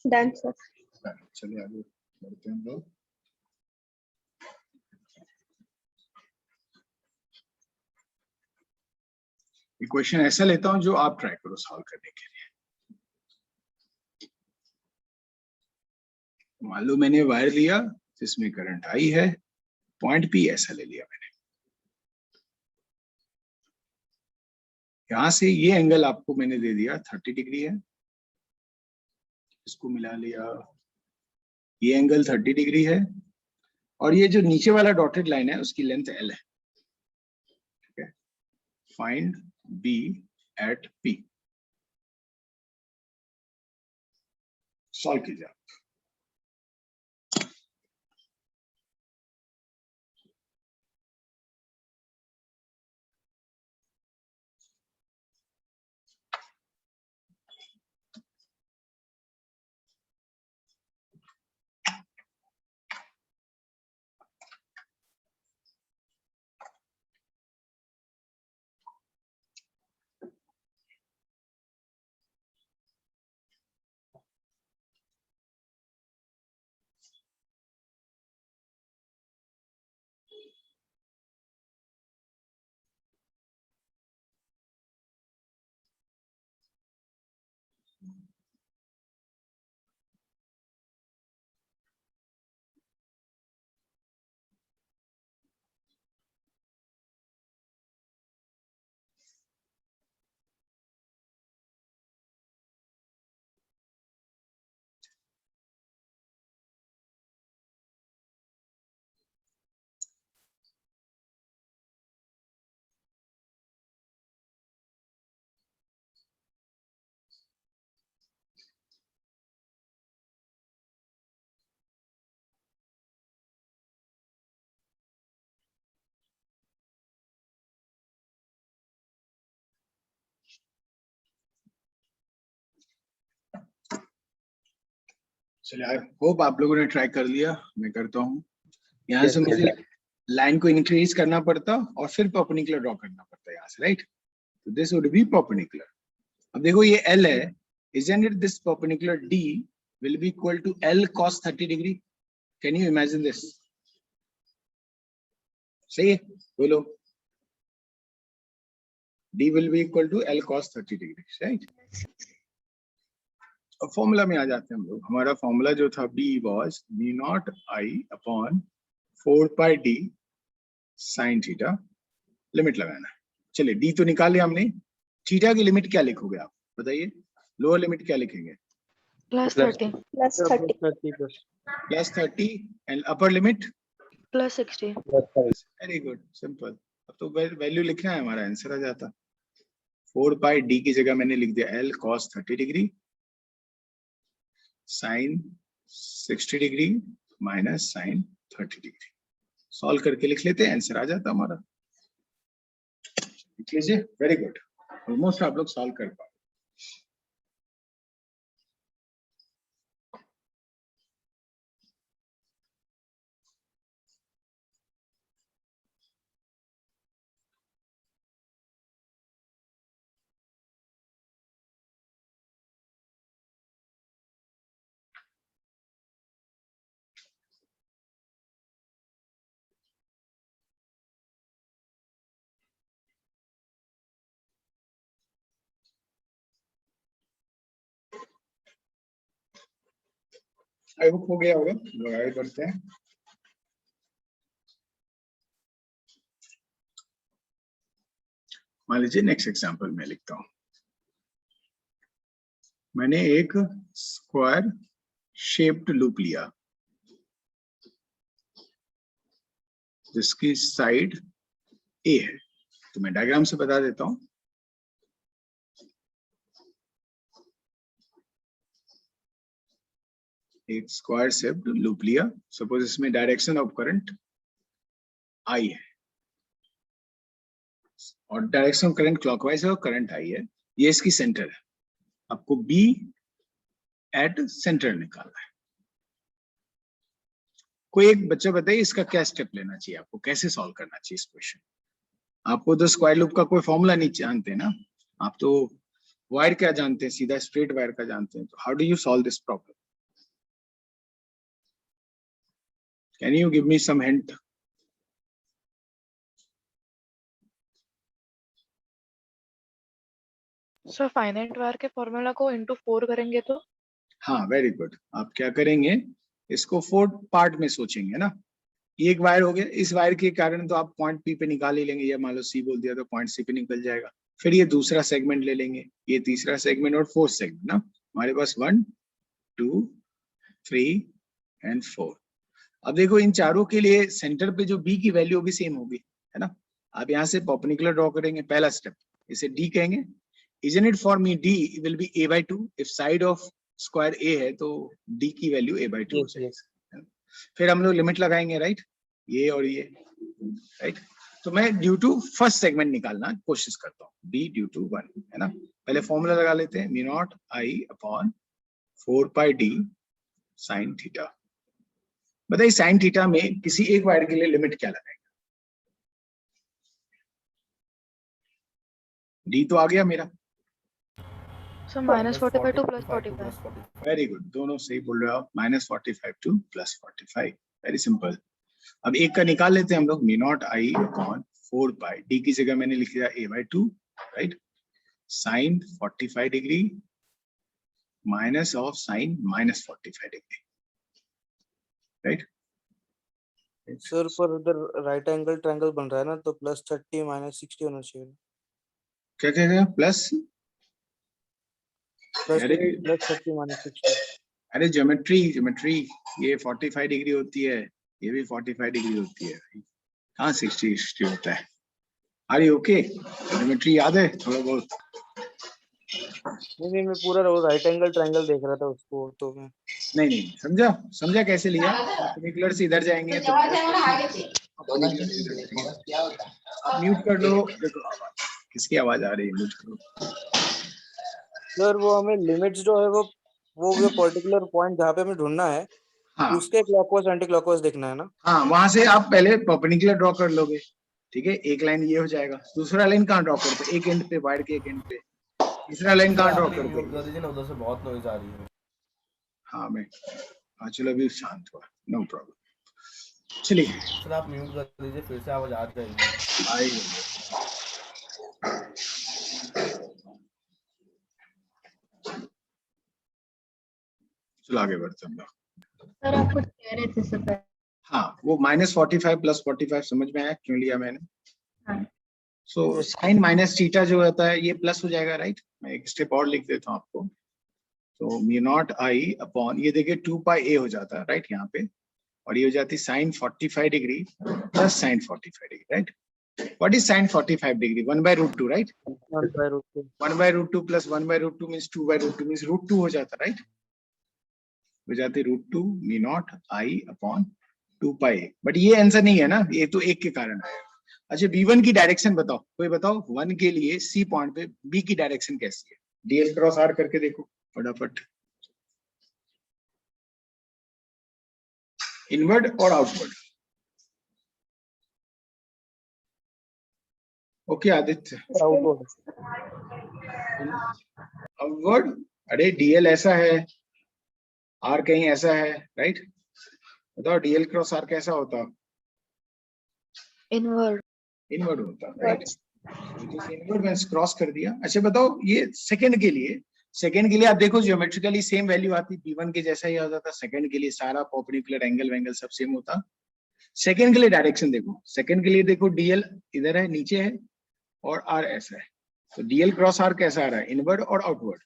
F: Done sir.
A: चलिए आगे बढ़ते हैं हम लोग। ये क्वेश्चन ऐसा लेता हूं जो आप ट्राई करो सॉल्व करने के लिए। मान लो मैंने वायर लिया जिसमें करंट आई है, पॉइंट पी ऐसा ले लिया मैंने। यहां से ये एंगल आपको मैंने दे दिया 30 डिग्री है, इसको मिला लिया, ये एंगल 30 डिग्री है, और ये जो नीचे वाला डॉटेड लाइन है उसकी लेंथ L है। ठीक है, find B at P। Solve कीजिए आप। चलिए, आई होप आप लोगों ने ट्राई कर लिया। मैं करता हूँ। यहाँ से मुझे लाइन को इंक्रीज करना पड़ता और फिर परपेंडिकुलर ड्रॉ करना पड़ता है यहाँ से, राइट? तो दिस वुड बी परपेंडिकुलर। अब देखो ये L है, isn't it this perpendicular D will be equal to L cos 30 degree? Can you imagine this? सही है, बोलो। D will be equal to L cos 30 degree, right? अब formula में आ जाते हैं हम लोग। हमारा फॉर्मूला जो था b was v not i upon 4 pi d sine theta, limit लगाना है। चलिए d तो निकाल लिया हमने, थीटा की लिमिट क्या लिखोगे आप बताइए? लोअर लिमिट क्या लिखेंगे?
B: +30
F: +30
A: +30 and upper limit
B: +60
A: very good, simple. अब तो वैल्यू लिखना है, हमारा आंसर आ जाता। 4 पाई d की जगह मैंने लिख दिया l cos 30 degree sine 60 degree minus sine 30 degree. Solve करके लिख लेते हैं, आंसर आ जाता हमारा। लिख लीजिए, वेरी गुड, ऑलमोस्ट आप लोग सॉल्व कर पाए। आई होप हो गया होगा, लोग आगे बढ़ते हैं। मान लीजिए नेक्स्ट एग्जांपल मैं लिखता हूं। मैंने एक स्क्वायर शेप्ड लूप लिया जिसकी साइड ए है, तो मैं डायग्राम से बता देता हूं। एक स्क्वायर शेप्ड लूप लिया, सपोज इसमें डायरेक्शन ऑफ करंट आई है और डायरेक्शन ऑफ करंट क्लॉकवाइज है और करंट आई है, ये इसकी सेंटर है। आपको बी एट सेंटर निकालना है। कोई एक बच्चा बताइए इसका क्या स्टेप लेना चाहिए, आपको कैसे सॉल्व करना चाहिए इस क्वेश्चन? आपको तो स्क्वायर लूप का कोई फॉर्मूला नहीं जानते ना, आप तो वायर क्या जानते हैं, सीधा स्ट्रेट वायर का जानते हैं। तो how do you solve this problem? Can you give me some hint?
G: Sir finite wire के फॉर्मूला को इनटू 4 करेंगे तो?
A: हाँ वेरी गुड। आप क्या करेंगे, इसको 4 पार्ट में सोचेंगे ना। ये एक वायर हो गया, इस वायर के कारण तो आप पॉइंट पी पे निकाल ही लेंगे, या मान लो सी बोल दिया तो पॉइंट सी पे निकल जाएगा। फिर ये दूसरा सेगमेंट ले लेंगे, ये तीसरा सेगमेंट और फोर्थ सेगमेंट ना। हमारे पास 1 2 3 एंड 4। अब देखो इन चारों के लिए सेंटर पे जो बी की वैल्यू होगी सेम होगी, है ना। आप यहाँ से परपेंडिकुलर ड्रॉ करेंगे, पहला स्टेप, इसे डी कहेंगे। Isn't it for me D will be a by 2? if side of square a है तो D की वैल्यू a by 2 हो जाएगी। फिर हम लोग लिमिट लगाएंगे, राइट, ये और ये, राइट। तो मैं ड्यू टू फर्स्ट सेगमेंट निकालना कोशिश करता हूँ, B ड्यू टू 1, है ना। पहले फॉर्मूला लगा लेते हैं, mu naught I upon 4 pi D sine theta. बताइए साइन थीटा में किसी एक वायर के लिए लिमिट क्या लगाएंगे? D तो आ गया मेरा,
G: सर -45 टू +45।
A: वेरी गुड, दोनों सही बोल रहे हो आप। -45 टू +45, वेरी सिंपल। अब एक का निकाल लेते हैं हम लोग, mu naught I upon 4 pi D की जगह मैंने लिख दिया a by 2, right, sine 45 degree minus of sine -45 degree, right.
D: Sir पर उधर राइट एंगल ट्रायंगल बन रहा है ना, तो +30 -60 होना चाहिए।
A: क्या कह रहे हैं? प्लस अरे
D: +30 -60।
A: अरे ज्योमेट्री ये 45 डिग्री होती है, ये भी 45 डिग्री होती है, कहाँ 60 होता है? अरे ओके, ज्योमेट्री याद है थोड़ा बहुत?
D: नहीं, मैं पूरा राइट एंगल ट्रायंगल देख रहा था उसको, तो मैं
A: नहीं समझा कैसे लिया? परपेंडिकुलर से इधर जाएंगे तो म्यूट कर लो। देखो किसकी आवाज आ रही है, म्यूट करो।
D: सर वो हमें लिमिट्स जो है वो जो पर्टिकुलर पॉइंट जहाँ पे हमें ढूंढना है,
A: हाँ
D: उसके क्लॉकवाइज एंटी क्लॉकवाइज देखना है ना।
A: हाँ, वहां से आप पहले परपेंडिकुलर ड्रॉ कर लोगे, ठीक है। एक लाइन ये हो जाएगा, दूसरा लाइन कहाँ ड्रॉ करते? एक एंड पे, वायर के एक एंड पे। तीसरा लाइन कहाँ ड्रॉ करते?
C: म्यूट कर दीजिए ना, उधर से बहुत नॉइज आ रही है।
A: हाँ मैं, हाँ चलो अभी शांत हुआ, नो प्रॉब्लम। चलिए
C: सर आप म्यूट कर दीजिए, फिर से आवाज आ जाएगी।
A: आई चलो आगे बढ़ते हैं हम लोग।
E: सर आप कुछ कह रहे थे इससे पहले।
A: हाँ, वो -45 + 45 समझ में आया क्यों लिया मैंने?
E: हाँ।
A: सो साइन माइनस थीटा जो होता है ये प्लस हो जाएगा, राइट? मैं एक स्टेप और लिख देता हूँ आपको। तो म्यू नॉट आई अपॉन, ये देखिए 2 पाई a हो जाता है, राइट? यहाँ पे, और ये हो जाती sin 45 degree plus sin 45 degree, right? What is sin 45 degree? 1/√2, right?
D: 1/√2.
A: 1/√2 plus 1/√2 means 2/√2 means √2 हो जाता, right? हो जाती √2 मी naught I upon 2 pi. But ये आंसर नहीं है ना, ये तो एक के कारण आया। अच्छा, v1 की डायरेक्शन बताओ, कोई बताओ 1 के लिए सी पॉइंट पे b की डायरेक्शन कैसी है? dl क्रॉस r करके देखो फटाफट। इनवर्ड और outward? Okay Aditya,
D: Outward.
A: Outward. अरे dl ऐसा है, r कहीं ऐसा है, राइट? बताओ dl क्रॉस r कैसा होता?
G: इनवर्ड।
A: इनवर्ड होता, राइट? इनवर्ड में क्रॉस कर दिया। अच्छा बताओ, ये सेकंड के लिए, सेकंड के लिए आप देखो ज्योमेट्रिकली सेम वैल्यू आती, p1 के जैसा ही आता था। सेकंड के लिए सारा परपेंडिकुलर एंगल वेंगल सब सेम होता। सेकंड के लिए डायरेक्शन देखो, सेकंड के लिए देखो dl इधर है, नीचे है, और r ऐसा है। तो dl क्रॉस r कैसा आ रहा है, इनवर्ड और आउटवर्ड?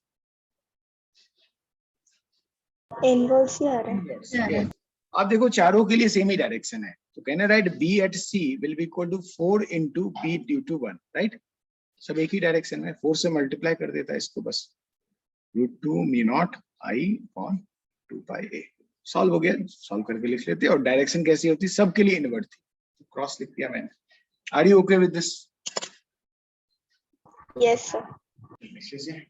F: इनवर्ड से आ रहा है।
A: आप देखो चारों के लिए सेम ही डायरेक्शन है, तो कहना right b at c will be equal to 4 into b due to 1, right? सब एक ही डायरेक्शन में, 4 से मल्टीप्लाई कर देता है इसको बस। √2 मी naught I upon 2 pi a। Solve हो गया, सॉल्व करके लिख लेते हैं। और डायरेक्शन कैसी होती, सबके लिए इनवर्ड थी, क्रॉस लिख दिया मैंने। Are you okay with this?
F: Yes sir.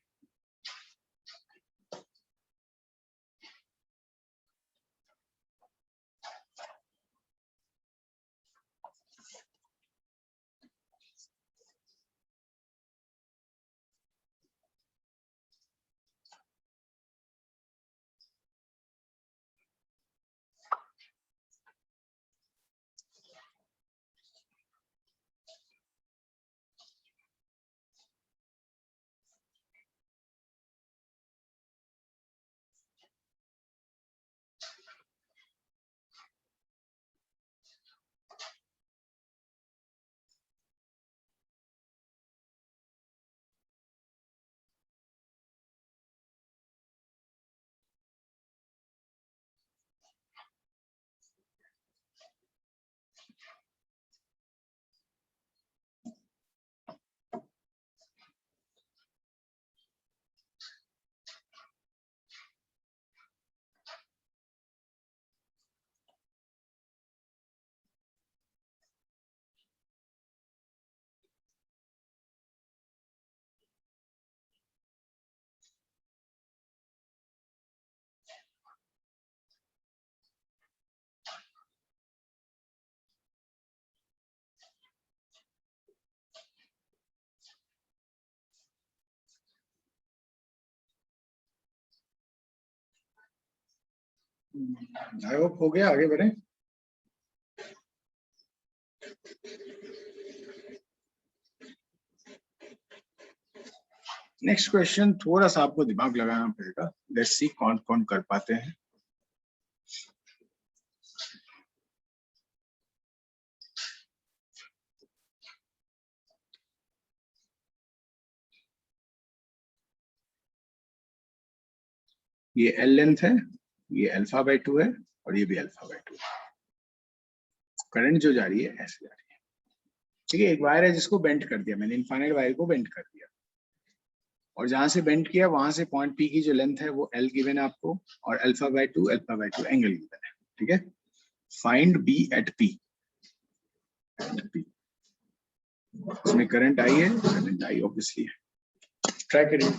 A: I hope हो गया, आगे बढ़े। नेक्स्ट क्वेश्चन थोड़ा सा आपको दिमाग लगाना पड़ेगा, लेट्स सी कौन कौन कर पाते हैं। ये L लेंथ है, ये α/2 है, और ये भी α/2 है। करंट जो जा रही है ऐसे जा रही है, ठीक है? एक वायर है जिसको बेंड कर दिया मैंने, इनफाइनाइट वायर को बेंड कर दिया, और जहां से बेंड किया वहां से पॉइंट P की जो लेंथ है वो L गिवन है आपको, और α/2 एंगल गिवन है, ठीक है? Find B at P। इसमें करंट आई है, करंट आई ऑब्वियसली है, ट्राई करिए।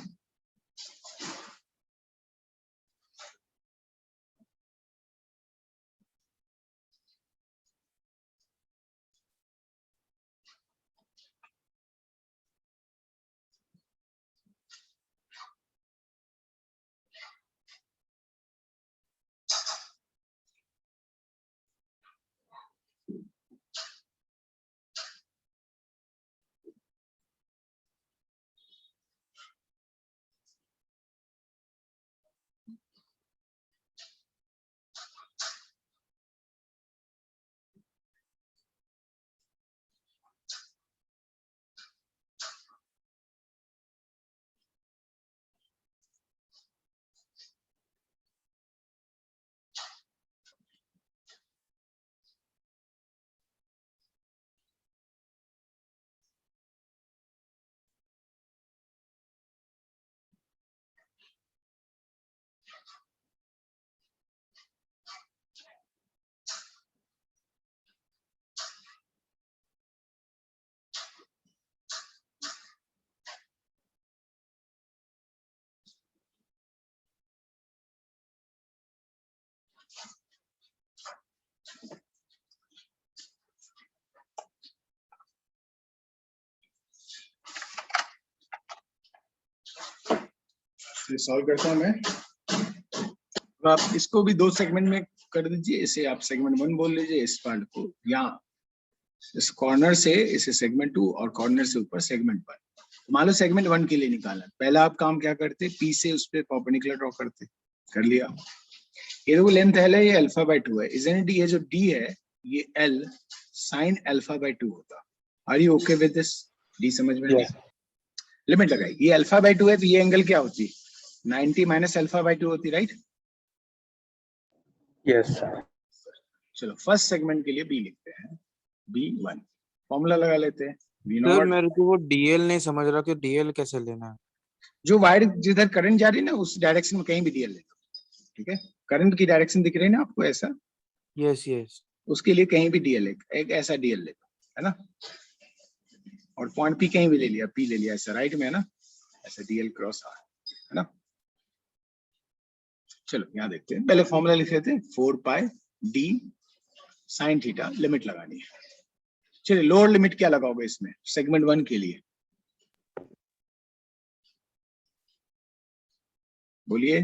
A: सॉल्व करता हूं मैं। तो आप इसको भी 2 सेगमेंट में कर दीजिए, इसे आप सेगमेंट 1 बोल लीजिए, इस पार्ट को यहाँ इस कॉर्नर से इसे सेगमेंट 2 और कॉर्नर से ऊपर सेगमेंट 1। मान लो सेगमेंट 1 के लिए निकालना, पहला आप काम क्या करते, पी से उस पर परपेंडिकुलर ड्रॉ करते, कर लिया। ये देखो लेंथ एल है, ये अल्फा बाय 2 है, इजंट ये जो डी है ये एल साइन अल्फा बाय 2 होता। Are you okay with this? D समझ में आया? लिमिट लगाई, ये अल्फा बाय 2 है तो ये एंगल क्या होती, 90 माइनस अल्फा बाय 2 होती, राइट?
H: Yes sir.
A: चलो फर्स्ट सेगमेंट के लिए बी लिखते हैं, B1 फॉर्मूला लगा लेते हैं, V
D: सर
A: नॉट।
D: मेरे को वो डीएल नहीं समझ रहा कि डीएल कैसे लेना है।
A: जो वायर जिधर करंट जा रही है ना उस डायरेक्शन में कहीं भी डीएल ले लो, ठीक है? करंट की डायरेक्शन दिख रही है ना आपको ऐसा,
D: यस यस।
A: उसके लिए कहीं भी डीएल एक ऐसा डीएल ले लो, है ना? और पॉइंट पी कहीं भी ले लिया, पी ले लिया ऐसा राइट में, है ना? ऐसा डीएल क्रॉस आर, है ना? चलो यहाँ देखते हैं, पहले फॉर्मूला लिख लेते हैं, 4 pi D sine theta, limit लगानी है। चलिए लोअर लिमिट क्या लगाओगे इसमें सेगमेंट 1 के लिए, बोलिए।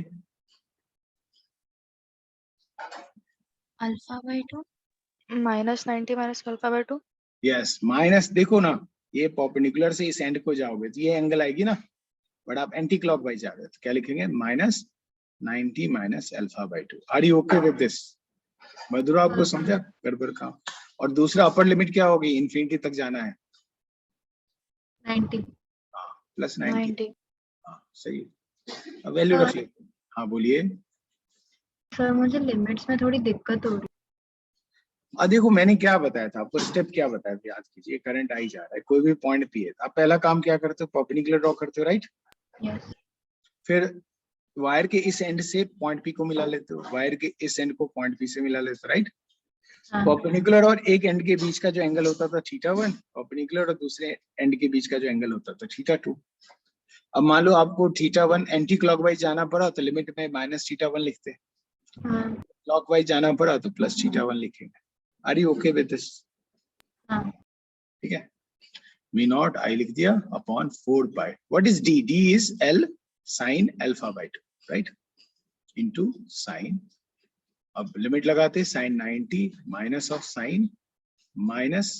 E: Alpha by 2
G: -90 minus alpha by 2।
A: Yes minus, देखो ना ये परपेंडिकुलर से इस एंड को जाओगे तो ये एंगल आएगी ना, बट आप एंटी क्लॉकवाइज जा रहे हो तो क्या लिखेंगे, -90 minus alpha by 2। Are you okay with this? Madhura आपको समझा गड़बड़ का? और दूसरा अपर लिमिट क्या होगी, इन्फिनिटी तक जाना है,
E: 90
A: प्लस 90।
G: 90।
A: हाँ सही है, अब वैल्यू रख लेते हैं। हाँ बोलिए।
E: सर मुझे लिमिट्स में थोड़ी दिक्कत हो रही
A: देखो मैंने क्या बताया था आपको, स्टेप क्या बताया था, याद कीजिए। करंट आई जा रहा है, कोई भी पॉइंट पी है, आप पहला काम क्या करते हो, परपेंडिकुलर ड्रॉ करते हो, राइट?
E: है। यस
A: फिर वायर के इस एंड से पॉइंट पी को मिला लेते हो, वायर के इस एंड को पॉइंट पी से मिला लेते हो, राइट?
E: हाँ
A: परपेंडिकुलर और एक एंड के बीच का जो एंगल होता था θ1, परपेंडिकुलर और दूसरे एंड के बीच का जो एंगल होता था θ2। अब मान लो आपको θ1 एंटी क्लॉकवाइज जाना पड़ा तो लिमिट में -θ1 लिखते,
E: हाँ
A: क्लॉकवाइज जाना पड़ा तो +θ1 लिखेंगे। Are you okay with this?
E: हाँ
A: ठीक है, V नॉट आई लिख दिया upon 4 pi, what is D? D is L sine alpha by 2, right? Into sine, अब लिमिट लगाते, sine 90 minus of sine minus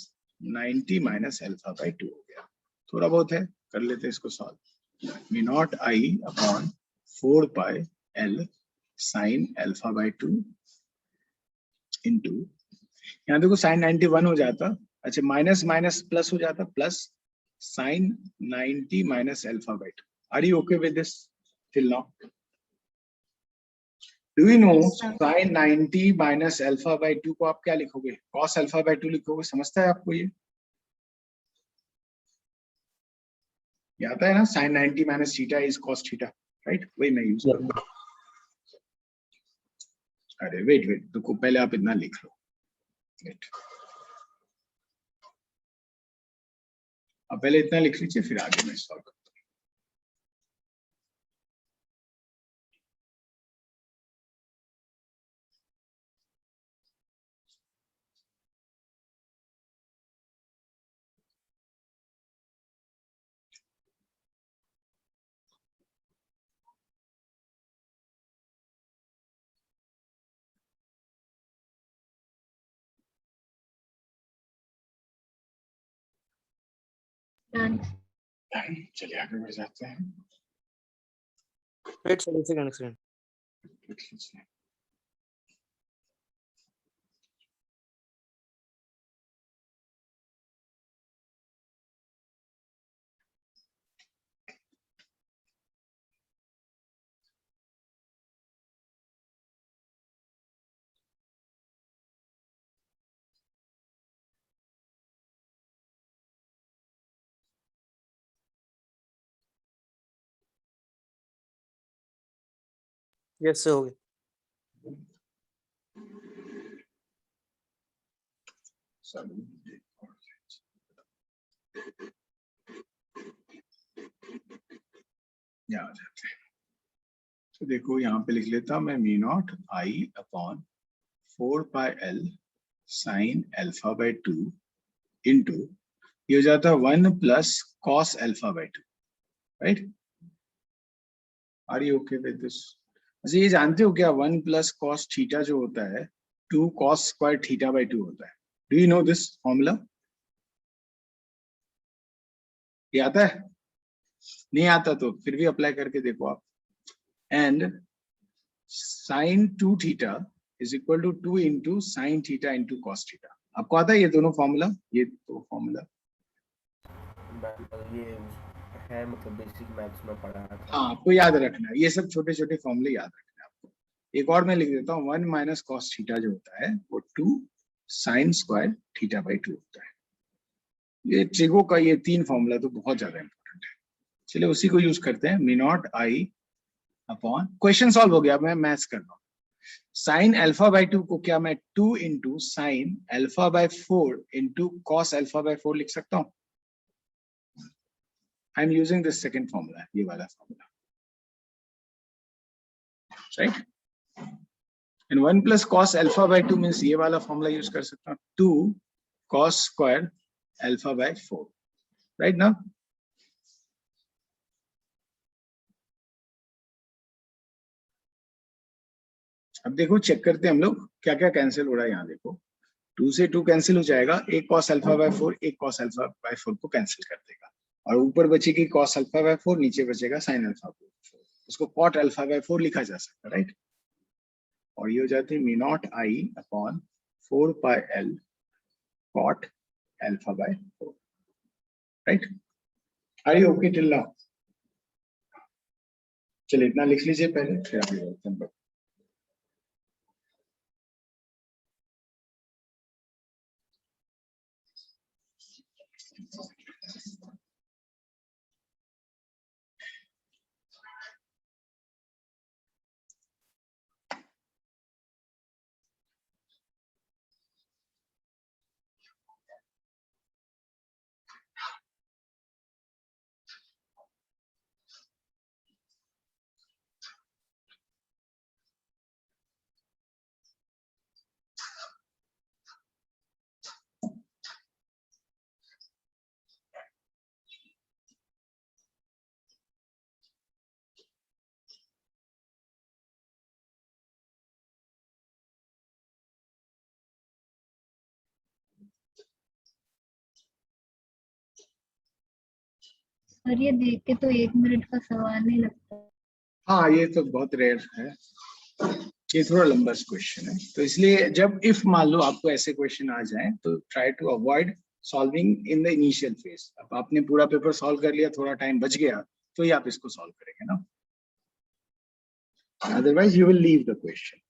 A: 90 minus alpha by 2 हो गया। थोड़ा बहुत है, कर लेते हैं इसको solve. V naught I upon 4 pi L sine alpha by 2 into, यहाँ देखो साइन 91 हो जाता, अच्छा माइनस माइनस प्लस हो जाता, plus sine 90 minus alpha by 2। Are you okay with this till now? Do you know sine 90 minus alpha by 2 को आप क्या लिखोगे, कॉस अल्फा बाय 2 लिखोगे, समझता है आपको ये आता है ना? Sine 90 minus theta is cos theta, right? वही मैं यूज करूंगा। अरे वेट तो पहले आप इतना लिख लो, अब पहले इतना लिख लीजिए फिर आगे मैं सॉल्व करता हूँ।
E: डन।
A: चलिए आगे बढ़ जाते हैं।
D: वेट सर, एक सेकंड।
A: लिख लीजिए।
D: यस सर, हो गया।
A: यहाँ आ जाते हैं, तो देखो यहाँ पे लिख लेता मैं V naught I upon 4 pi L sin alpha by 2 into ये हो जाता है 1 plus cos alpha by 2, right? Are you okay with this? अच्छा ये जानते हो क्या 1 plus cos theta जो होता है 2 cos square theta by 2 होता है? Do you know this formula? ये आता है? नहीं आता तो फिर भी अप्लाई करके देखो आप. And sin 2 theta is equal to 2 into sin theta into cos theta. आपको आता है ये दोनों फॉर्मूला? ये दो फॉर्मूला.
C: ये है मतलब बेसिक मैथ्स में पढ़ा था.
A: हाँ आपको याद रखना है, ये सब छोटे छोटे फॉर्मूले याद रखना है आपको. एक और मैं लिख देता हूँ 1 minus cos theta जो होता है वो 2 sin square theta by 2 होता है. ये ट्रिगो का ये 3 फॉर्मूला तो बहुत ज्यादा इंपॉर्टेंट है. चलिए उसी को यूज करते हैं. मी naught I upon, question solve हो गया, मैं मैथ्स कर रहा हूँ. साइन अल्फा बाय 2 को क्या मैं 2 into sine alpha by 4 into cos alpha by 4 लिख सकता हूँ? I am using this second formula, ये वाला formula, right? And 1 plus cos alpha by 2 means ये वाला फॉर्मूला यूज कर सकता हूँ, 2 cos square alpha by 4, right ना? अब देखो चेक करते हैं हम लोग क्या क्या कैंसिल हो रहा है. यहाँ देखो 2 से 2 कैंसिल हो जाएगा, एक cos अल्फा बाय 4 एक cos अल्फा बाय 4 को कैंसिल कर देगा और ऊपर बचेगी cos अल्फा बाय 4, नीचे बचेगा sin अल्फा बाय 4. उसको cot अल्फा बाय 4 लिखा जा सकता है, राइट? और ये हो जाती है mu naught I upon 4 pi L cot alpha by 4, right? Are you okay till now? चलिए इतना लिख लीजिए पहले, फिर आगे बढ़ते हैं.
E: और ये देख के तो 1 मिनट का सवाल नहीं लगता.
A: हाँ ये तो बहुत रेयर है, ये थोड़ा लंबा क्वेश्चन है, तो इसलिए जब इफ मान लो आपको ऐसे क्वेश्चन आ जाए तो try to avoid solving in the initial phase. अब आपने पूरा पेपर सॉल्व कर लिया, थोड़ा टाइम बच गया तो ही आप इसको सॉल्व करेंगे ना, otherwise you will leave the question.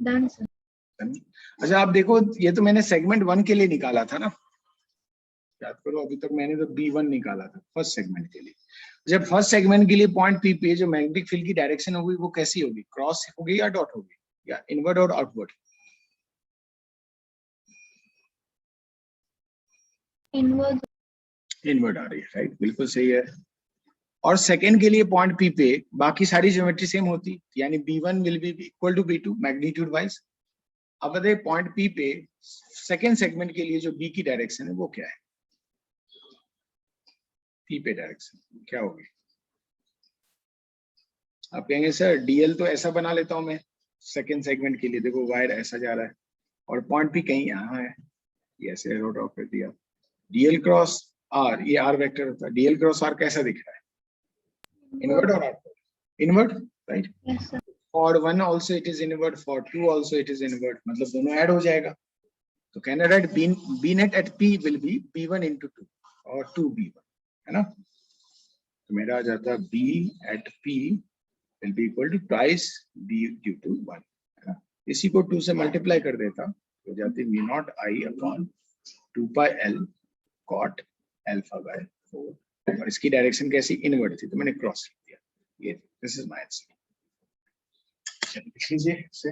E: Done sir.
A: अच्छा आप देखो ये तो मैंने सेगमेंट 1 के लिए निकाला था ना, याद करो अभी तक मैंने तो B1 निकाला था फर्स्ट सेगमेंट के लिए. जब फर्स्ट सेगमेंट के लिए पॉइंट P पे जो मैग्नेटिक फील्ड की डायरेक्शन होगी वो कैसी होगी? क्रॉस होगी या डॉट होगी या इनवर्ड और आउटवर्ड?
E: इनवर्ड.
A: इनवर्ड आ रही है, राइट? बिल्कुल सही है. और सेकंड के लिए पॉइंट P पे बाकी सारी ज्योमेट्री सेम होती, यानी B1 will be equal to B2 magnitude wise. अब बताइए पॉइंट P पे सेकंड सेगमेंट के लिए जो B की डायरेक्शन है वो क्या है? P पे डायरेक्शन क्या होगी? आप कहेंगे सर DL तो ऐसा बना लेता हूं मैं सेकंड सेगमेंट के लिए, देखो वायर ऐसा जा रहा है और पॉइंट P कहीं यहाँ है, ये ऐसे एरो ड्रॉ कर दिया. DL क्रॉस R, ये R वेक्टर होता है, DL क्रॉस R कैसा दिख रहा है? इनवर्ड और outward? Inward, right?
E: Yes sir.
A: For 1 also it is inward, for 2 also it is inward, मतलब दोनों ऐड हो जाएगा. तो कहना right B net at P will be B1 into 2 और 2B1, है ना? तो मेरा आ जाता है B at P will be equal to twice B due to 1, है ना? इसी को 2 से मल्टीप्लाई कर देता हो जाती है V naught I upon 2 pi L cot alpha by 4, और इसकी डायरेक्शन कैसी? इनवर्ड थी तो मैंने क्रॉस लिख दिया. ये दिस इज माय आंसर. लिख लीजिए इसे.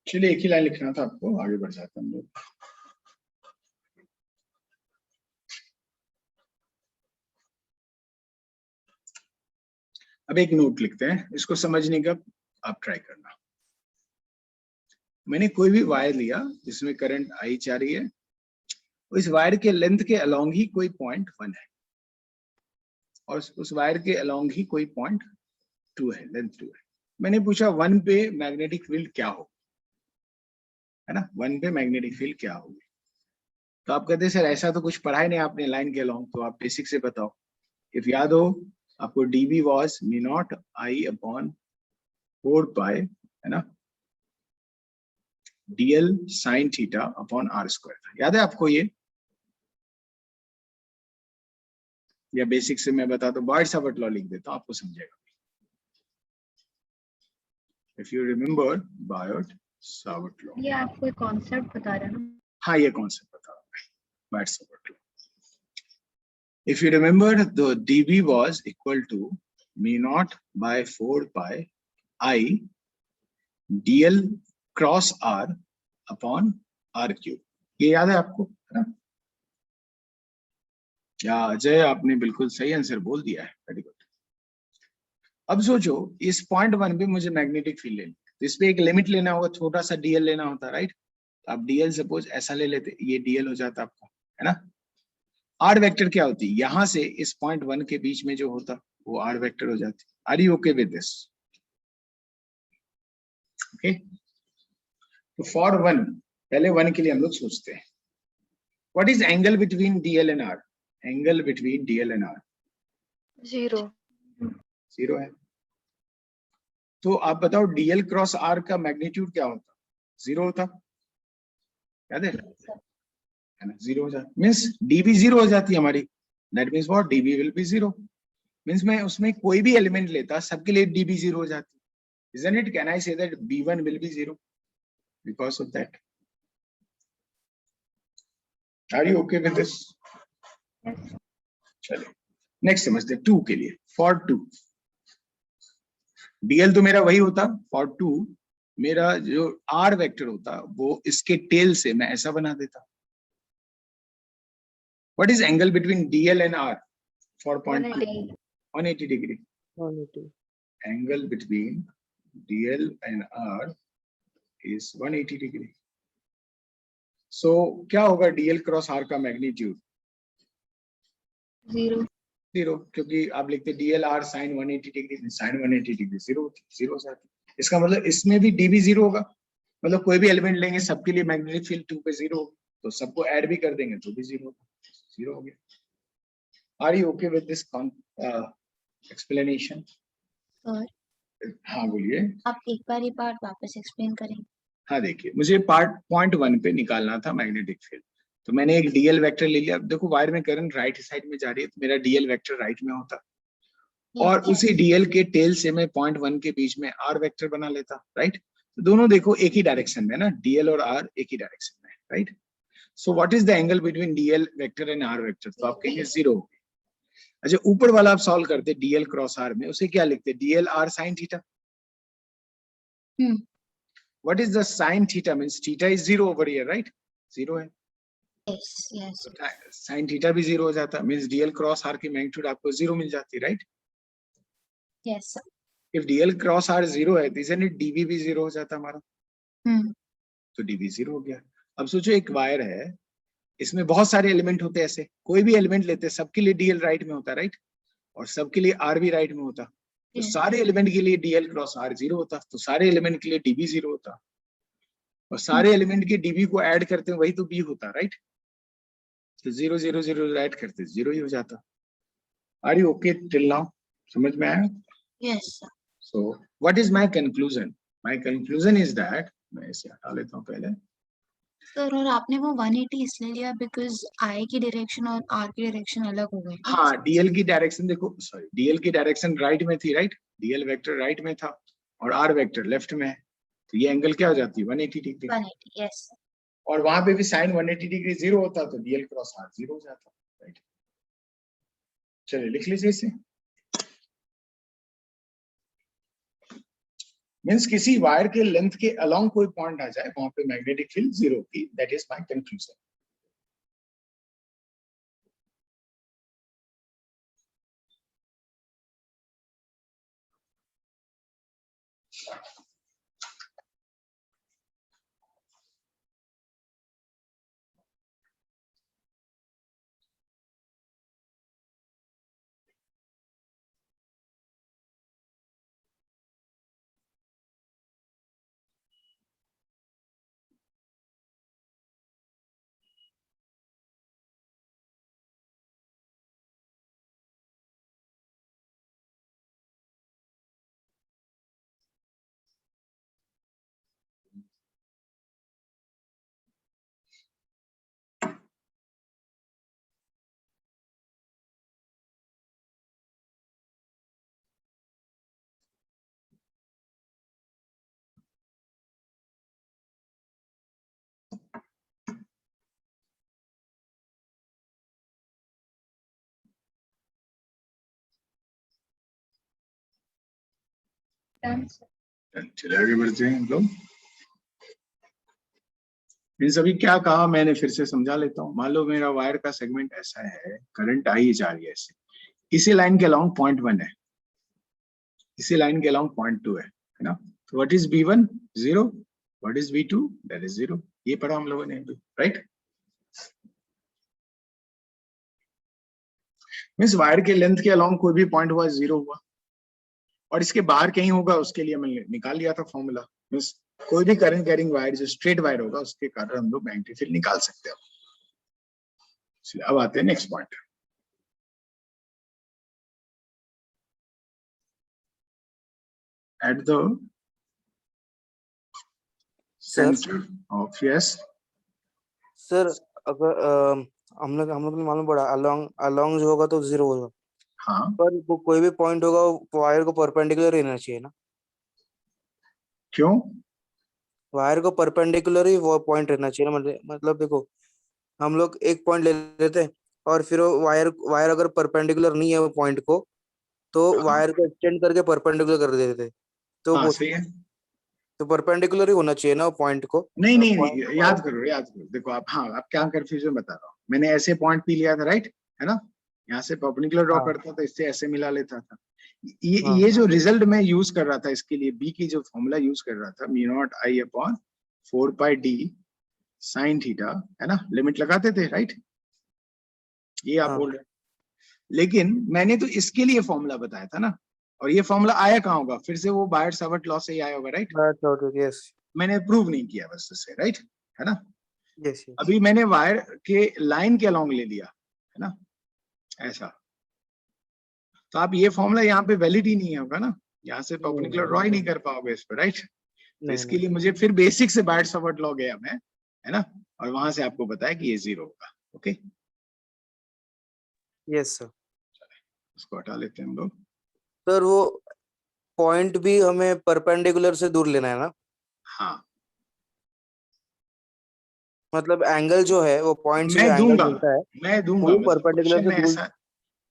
A: चलिए एक ही लाइन लिखना था आपको, आगे बढ़ जाते हैं हम लोग। अब एक नोट लिखते हैं, इसको समझने का आप ट्राई करना। मैंने कोई भी वायर लिया जिसमें करंट आई जा रही है, इस वायर के लेंथ के अलोंग ही कोई पॉइंट 1 है और उस वायर के अलोंग ही कोई पॉइंट 2 है, लेंथ 2 है। मैंने पूछा 1 पे मैग्नेटिक फील्ड क्या हो, है ना, 1 पे मैग्नेटिक फील्ड क्या होगी। तो आप कहते हैं सर ऐसा तो कुछ पढ़ा ही नहीं आपने लाइन के अलोंग, तो आप बेसिक से बताओ। इफ याद हो आपको dB was mu naught I upon 4 pi, है ना, dl sin theta upon r square था, याद है आपको ये? या बेसिक से मैं बता दो, बायट-सावर्ट लॉ लिख देता हूं, आपको समझेगा। इफ यू रिमेम्बर बायट-सावर्ट लॉ,
E: ये आप कोई कॉन्सेप्ट बता रहे हो ना?
A: हाँ ये कॉन्सेप्ट बता रहा हूं, बायट-सावर्ट law. If you remember, the dB was equal to mu naught by 4 pi I dl cross r upon r cube। ये याद है आपको, है ना? या अजय आपने बिल्कुल सही आंसर बोल दिया है, वेरी गुड। अब सोचो इस पॉइंट 1 पे मुझे मैग्नेटिक फील्ड लेनी, तो इस पे एक लिमिट लेना होगा, छोटा सा dl लेना होता, राइट? आप dl सपोज ऐसा ले लेते, ये dl हो जाता आपका, है ना? आर वेक्टर क्या होती है, यहां से इस पॉइंट 1 के बीच में जो होता वो आर वेक्टर हो जाती। Are you okay with this? Okay, तो फॉर 1, पहले 1 के लिए हम लोग सोचते हैं, what is angle between DL and R? Angle between DL and R
G: 0।
A: 0 है। तो आप बताओ डीएल क्रॉस आर का मैग्नीट्यूड क्या होता? 0 होता, याद है ना? 0 हो जाता, मीन्स dB 0 हो जाती है हमारी। That means what? dB will be 0। Means मैं उसमें कोई भी एलिमेंट लेता, सबके लिए dB 0 हो जाती। Isn't it? Can I say that B1 will be 0 because of that? Are you okay with this?
E: Yes.
A: चलिए नेक्स्ट समझते हैं 2 के लिए। फॉर 2 dl तो मेरा वही होता, फॉर 2 मेरा जो r वेक्टर होता वो इसके टेल से मैं ऐसा बना देता। What is angle between DL and R for point 2? 180 degree.
D: 180.
A: Angle between DL and R is 180 degree. So क्या होगा DL cross R का मैग्नीट्यूड?
E: 0।
A: 0, क्योंकि आप लिखते DL R sin 180 degree, sin 180 degree 0 0 से आती। इसका मतलब इसमें भी dB 0 होगा, मतलब कोई भी एलिमेंट लेंगे सबके लिए मैग्नेटिक फील्ड 2 पे 0 होगा, तो सबको ऐड भी कर देंगे तो भी 0 होगा, 0 हो गया। Are you okay with this explanation?
E: Sir
A: हाँ बोलिए।
E: आप एक बार ये पार्ट वापस एक्सप्लेन करें।
A: हाँ देखिए, मुझे पार्ट पॉइंट 1 पे निकालना था मैग्नेटिक फील्ड, तो मैंने एक डीएल वेक्टर ले लिया। अब देखो वायर में करंट राइट साइड में जा रही है, तो मेरा डीएल वेक्टर राइट में होता, और उसी डीएल के टेल से मैं पॉइंट 1 के बीच में आर वेक्टर बना लेता, राइट? तो दोनों देखो एक ही डायरेक्शन में ना, डीएल और आर एक ही डायरेक्शन में, right? So what is the angle between DL vector and R vector? तो आप कहेंगे 0। अच्छा, ऊपर वाला आप सॉल्व करते डीएल क्रॉस आर में, उसे क्या लिखते? DL R sine theta. What is the sine theta? Means theta is 0 over here, right? 0 है।
E: यस यस
A: साइन थीटा भी 0 हो जाता, मींस डीएल क्रॉस आर की मैग्नीट्यूड आपको 0 मिल जाती, right?
E: Yes sir.
A: If DL cross R 0 है, तो इसलिए डीबी भी 0 हो जाता हमारा, तो डीबी 0 हो गया। अब सोचो एक वायर है, इसमें बहुत सारे एलिमेंट होते हैं, ऐसे कोई भी एलिमेंट लेते हैं सबके लिए डीएल राइट में होता, राइट? और सबके लिए आर भी राइट में होता, तो सारे एलिमेंट के लिए डीएल क्रॉस आर 0 होता, तो सारे एलिमेंट के लिए डीबी 0 होता, और सारे एलिमेंट के डीबी को ऐड करते हैं वही तो बी होता, राइट? तो 0 0 0 ऐड करते 0 ही हो जाता। Are you okay till now? समझ में आया?
E: Yes sir.
A: So what is my conclusion? My conclusion is that, मैं इसे हटा लेता हूं पहले।
E: सर और आपने वो 180 इसलिए लिया बिकॉज आई की डायरेक्शन और आर की डायरेक्शन अलग हो गई।
A: हाँ, डीएल की डायरेक्शन देखो, सॉरी, डीएल की डायरेक्शन राइट में थी, राइट? डीएल वेक्टर राइट में था और आर वेक्टर लेफ्ट में है, तो ये एंगल क्या हो जाती है 180 डिग्री,
E: 180, yes.
A: और वहां पे भी साइन 180 डिग्री 0 होता तो डीएल क्रॉस आर 0 हो जाता, राइट। चलिए लिख लीजिए इसे। मीन्स किसी वायर के लेंथ के अलोंग कोई पॉइंट आ जाए वहां पे मैग्नेटिक फील्ड 0 होती, that is my conclusion.
E: Done, sir.
A: चलिए आगे बढ़ते हैं हम लोग। इन सभी क्या कहा मैंने फिर से समझा लेता हूँ। मान लो मेरा वायर का सेगमेंट ऐसा है, करंट आई जा रही है ऐसे, इसी लाइन के अलोंग पॉइंट 1 है, इसी लाइन के अलोंग पॉइंट 2 है ना। तो what is V1 0, what is V2 that is 0, ये पढ़ा हम लोगों ने, राइट। मींस वायर के लेंथ के अलोंग कोई भी पॉइंट हुआ 0 हुआ, और इसके बाहर कहीं होगा उसके लिए मैंने निकाल लिया था फॉर्मूला। मींस कोई भी करंट कैरिंग वायर जो स्ट्रेट वायर होगा उसके कारण हम लोग मैग्नेटिक फील्ड निकाल सकते हैं। अब आते हैं next point. At the centre of, yes
D: sir अगर हम लोग ने मालूम पड़ा अलोंग अलोंग जो होगा तो 0 होगा,
A: हाँ
D: पर वो कोई भी पॉइंट होगा वायर को परपेंडिकुलर रहना चाहिए ना।
A: क्यों?
D: वायर को परपेंडिकुलर ही वो पॉइंट रहना चाहिए ना। मतलब देखो हम लोग एक पॉइंट ले लेते हैं और फिर वो वायर अगर परपेंडिकुलर नहीं है वो पॉइंट को, तो वायर को एक्सटेंड करके परपेंडिकुलर कर देते थे। तो
A: हाँ
D: वो
A: सही है।
D: तो परपेंडिकुलर ही होना चाहिए ना वो पॉइंट को।
A: नहीं नहीं
D: point
A: नहीं, याद करो देखो आप, हाँ आप क्या कंफ्यूजन बता रहा हूँ। मैंने ऐसे पॉइंट पी लिया था, राइट है ना, यहाँ से परपेंडिकुलर ड्रॉ
D: हाँ।
A: करता था, इससे ऐसे मिला लेता था।
D: हाँ।
A: ये जो रिजल्ट मैं यूज कर रहा था इसके लिए, बी की जो फॉर्मूला यूज कर रहा था, mu naught I upon 4 pi D sine theta, है ना, लिमिट लगाते थे, राइट, ये आप
D: हाँ।
A: बोल रहे हैं। लेकिन मैंने तो इसके लिए फॉर्मूला बताया था ना, और ये फॉर्मूला आया कहाँ होगा, फिर से वो बायट सावर्ट लॉ से ही आया होगा, राइट।
D: यस
A: मैंने प्रूव नहीं किया बस उससे, राइट है ना।
D: यस।
A: अभी मैंने वायर के लाइन के अलोंग ले लिया, है ना, ऐसा, तो आप ये फॉर्मूला यहाँ पे वैलिड ही नहीं होगा ना, यहाँ से परपेंडिकुलर ड्रॉ ही नहीं कर पाओगे इस पर, राइट। तो इसके लिए मुझे फिर बेसिक से बायट सावर्ट लॉ गया मैं, है ना, और वहां से आपको बताया कि ये 0 होगा। Okay,
D: yes sir.
A: उसको हटा लेते हैं हम लोग।
D: सर वो पॉइंट भी हमें परपेंडिकुलर से दूर लेना है ना।
A: हाँ
D: मतलब एंगल जो है वो पॉइंट से जो
A: मैं
D: एंगल
A: दूंगा,
D: मिलता है
A: मैं दूंगा,
D: वो
A: मतलब
D: परपेंडिकुलर से दूर।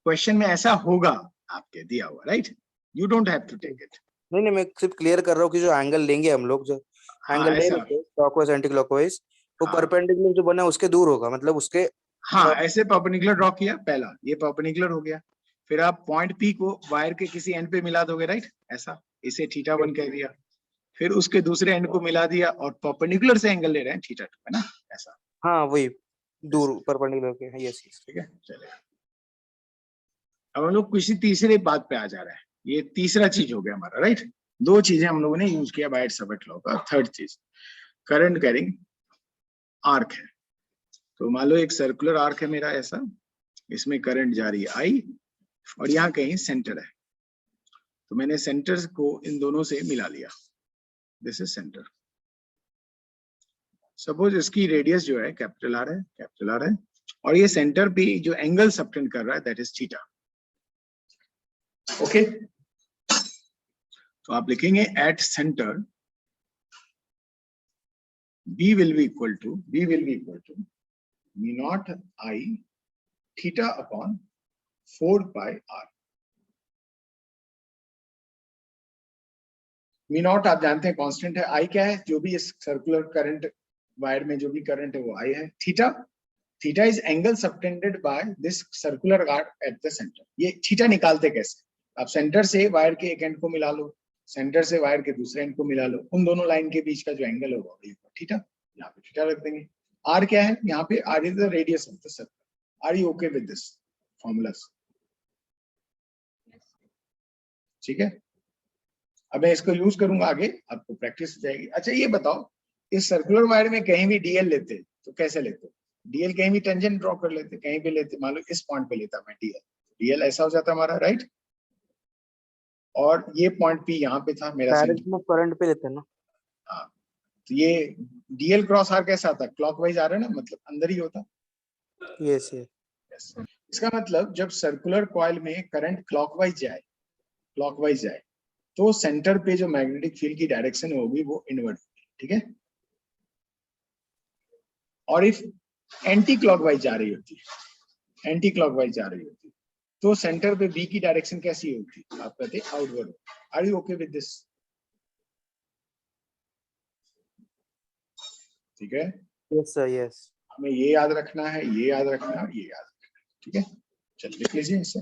A: क्वेश्चन में ऐसा होगा आपके दिया हुआ, right, you don't have to take it.
D: नहीं नहीं, मैं सिर्फ क्लियर कर रहा हूँ कि जो एंगल लेंगे हम लोग, जो
A: हाँ
D: एंगल ले
A: ऐसा,
D: रहे थे क्लॉकवाइज एंटी क्लॉकवाइज, वो
A: हाँ
D: परपेंडिकुलर जो बना है उसके दूर होगा, मतलब उसके।
A: हाँ ऐसे परपेंडिकुलर ड्रॉ किया, पहला ये परपेंडिकुलर हो गया, फिर आप पॉइंट पी को वायर के किसी एंड पे मिला दोगे, राइट, ऐसा, इसे θ1 कह दिया, फिर उसके दूसरे एंड को मिला दिया और परपेंडिकुलर से एंगल ले रहे हैं θ2, है ना, ऐसा।
D: हाँ वही दूर परपेंडिकुलर के। Yes yes.
A: ठीक है, चलिए अब हम लोग किसी तीसरे बात पे आ जा रहे हैं। ये तीसरा चीज हो गया हमारा, राइट। दो चीजें हम लोगों ने यूज किया बायट सावर्ट लॉ का। थर्ड चीज करंट कैरिंग आर्क है। तो मान लो एक सर्कुलर आर्क है मेरा ऐसा, इसमें करंट जा रही है आई, और यहाँ कहीं सेंटर है, तो मैंने सेंटर को इन दोनों से मिला लिया, दिस इज सेंटर। सपोज इसकी रेडियस जो है कैपिटल आर है, कैपिटल आर है, और ये सेंटर पे जो एंगल सबटेंड कर रहा है दैट इज थीटा। ओके, तो आप लिखेंगे at centre B will be equal to mu naught I theta upon 4 pi r। Mu naught आप जानते हैं कांस्टेंट है, आई क्या है, जो भी इस सर्कुलर करंट वायर में जो भी करंट है वो आई है। Theta is angle subtended by this circular arc at the centre. ये थीटा निकालते कैसे, आप सेंटर से वायर के एक एंड को मिला लो, सेंटर से वायर के दूसरे एंड को मिला लो, उन दोनों लाइन के बीच का जो एंगल होगा वही थीटा, यहाँ पे थीटा रख देंगे। आर क्या है, यहाँ पे R is the radius of the circle. Are you okay with this formulas? ठीक है, अब मैं इसको यूज करूंगा आगे, आपको प्रैक्टिस हो जाएगी। अच्छा ये बताओ, इस सर्कुलर वायर में कहीं भी डीएल लेते तो कैसे लेते? डीएल कहीं भी टेंजेंट ड्रॉ कर लेते, कहीं भी लेते, मान लो इस पॉइंट पे लेता मैं डीएल ऐसा हो जाता हमारा, राइट? और ये पॉइंट पी यहाँ पे था मेरा
D: डायरेक्शन ऑफ करंट पे लेते हैं ना।
A: हाँ, तो ये डीएल क्रॉस आर कैसा आता? क्लॉकवाइज आ रहा है ना, मतलब अंदर ही होता।
D: यस
A: इसका मतलब जब सर्कुलर कॉइल में करंट क्लॉकवाइज जाए तो सेंटर पे जो मैग्नेटिक फील्ड की डायरेक्शन होगी वो इनवर्ट होगी, ठीक है? और इफ एंटी क्लॉकवाइज जा रही होती तो सेंटर पे बी की डायरेक्शन कैसी होती? आप कहते हैं outward. Are you okay with this? ठीक है,
D: यस सर यस।
A: हमें ये याद रखना है, ये याद रखना है, ये याद रखना है, ठीक है? चलिए लिख लीजिए इसे।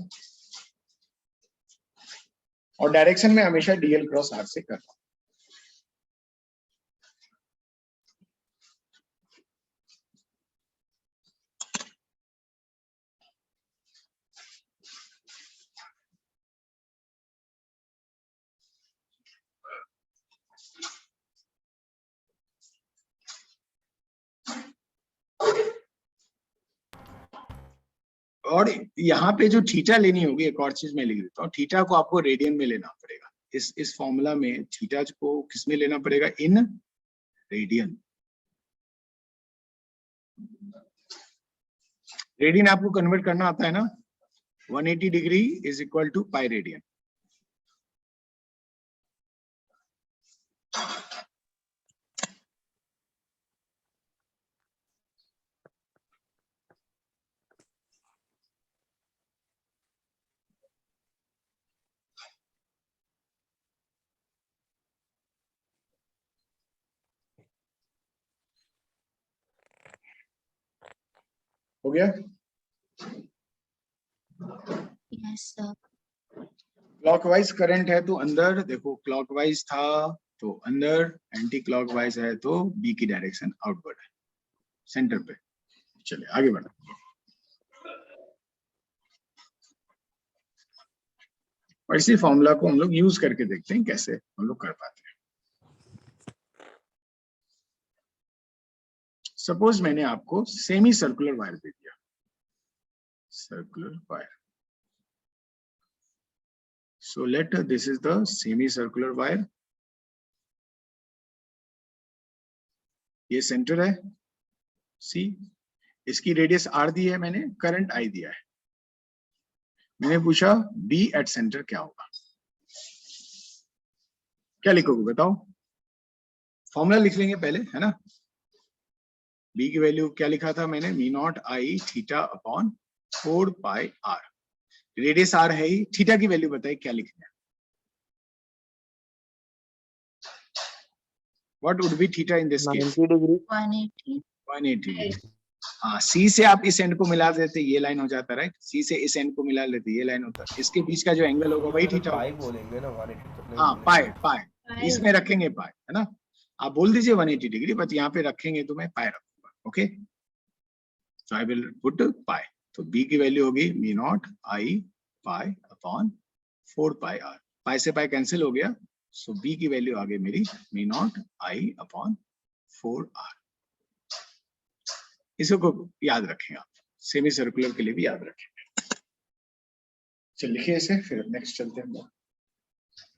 A: और डायरेक्शन में हमेशा डीएल क्रॉस आर से करना। और यहाँ पे जो थीटा लेनी होगी, एक और चीज मैं लिख देता हूँ, थीटा को आपको रेडियन में लेना पड़ेगा। इस फॉर्मूला में थीटा को किस में लेना पड़ेगा? In radian. रेडियन आपको कन्वर्ट करना आता है ना? 180 degree is equal to pi radian. हो गया?
E: Yes sir.
A: क्लॉकवाइज करंट है तो अंदर देखो, क्लॉकवाइज था तो अंदर, एंटी क्लॉकवाइज है तो बी की डायरेक्शन आउटवर्ड है, सेंटर पे। चलिए आगे बढ़ो। और इसी फॉर्मूला को हम लोग यूज करके देखते हैं कैसे हम लोग कर पाते हैं। सपोज मैंने आपको सेमी सर्कुलर वायर दे दिया, circular wire. So let this is the semi-circular wire. ये सेंटर है, सी, इसकी रेडियस आर दी है मैंने, करंट आई दिया है। मैंने पूछा बी एट सेंटर क्या होगा? क्या लिखोगे बताओ? फॉर्मूला लिख लेंगे पहले, है ना? बी की वैल्यू क्या लिखा था मैंने? Mu naught I theta upon 4 pi R. Radius R है ही, थीटा की वैल्यू बताइए क्या लिखना है? What would be theta in this case?
D: 90 degree
E: 180।
A: 180 degree. हाँ, सी से आप इस एंड को मिला देते, ये लाइन हो जाता, राइट? सी से इस एंड को मिला लेते, ये लाइन होता। इसके बीच का जो एंगल होगा वही थीटा
C: पाई
A: होगा।
C: बोलेंगे ना, 180 तो नहीं
A: हाँ,
C: बोलेंगे।
A: पाई इसमें रखेंगे, पाई, है ना? आप बोल दीजिए 180 डिग्री, बट यहाँ पे रखेंगे तो मैं पाई रखूंगा। Okay, so I will put pi. तो बी की वैल्यू होगी mu naught I pi upon 4 pi R. Pi से पाई कैंसिल हो गया, सो बी की वैल्यू आ गई मेरी mu naught I upon 4 R. इसको याद रखें आप, सेमी सर्कुलर के लिए भी याद रखें। चल लिखिए इसे, फिर नेक्स्ट चलते हैं।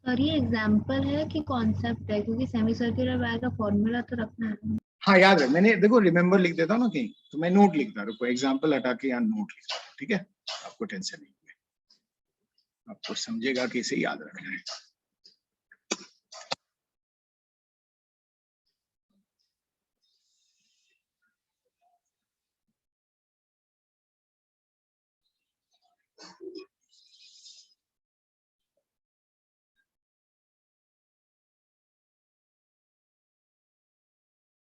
E: और ये एग्जांपल है कि कॉन्सेप्ट है, क्योंकि सेमी सर्कुलर वायर का फॉर्मूला तो रखना है।
A: हाँ याद है, मैंने देखो रिमेम्बर लिख देता हूँ ना कहीं, तो मैं नोट लिखता, रुको एग्जाम्पल हटा के यहाँ नोट लिखता, ठीक है? आपको टेंशन नहीं है, आपको समझेगा कि इसे याद रखना है।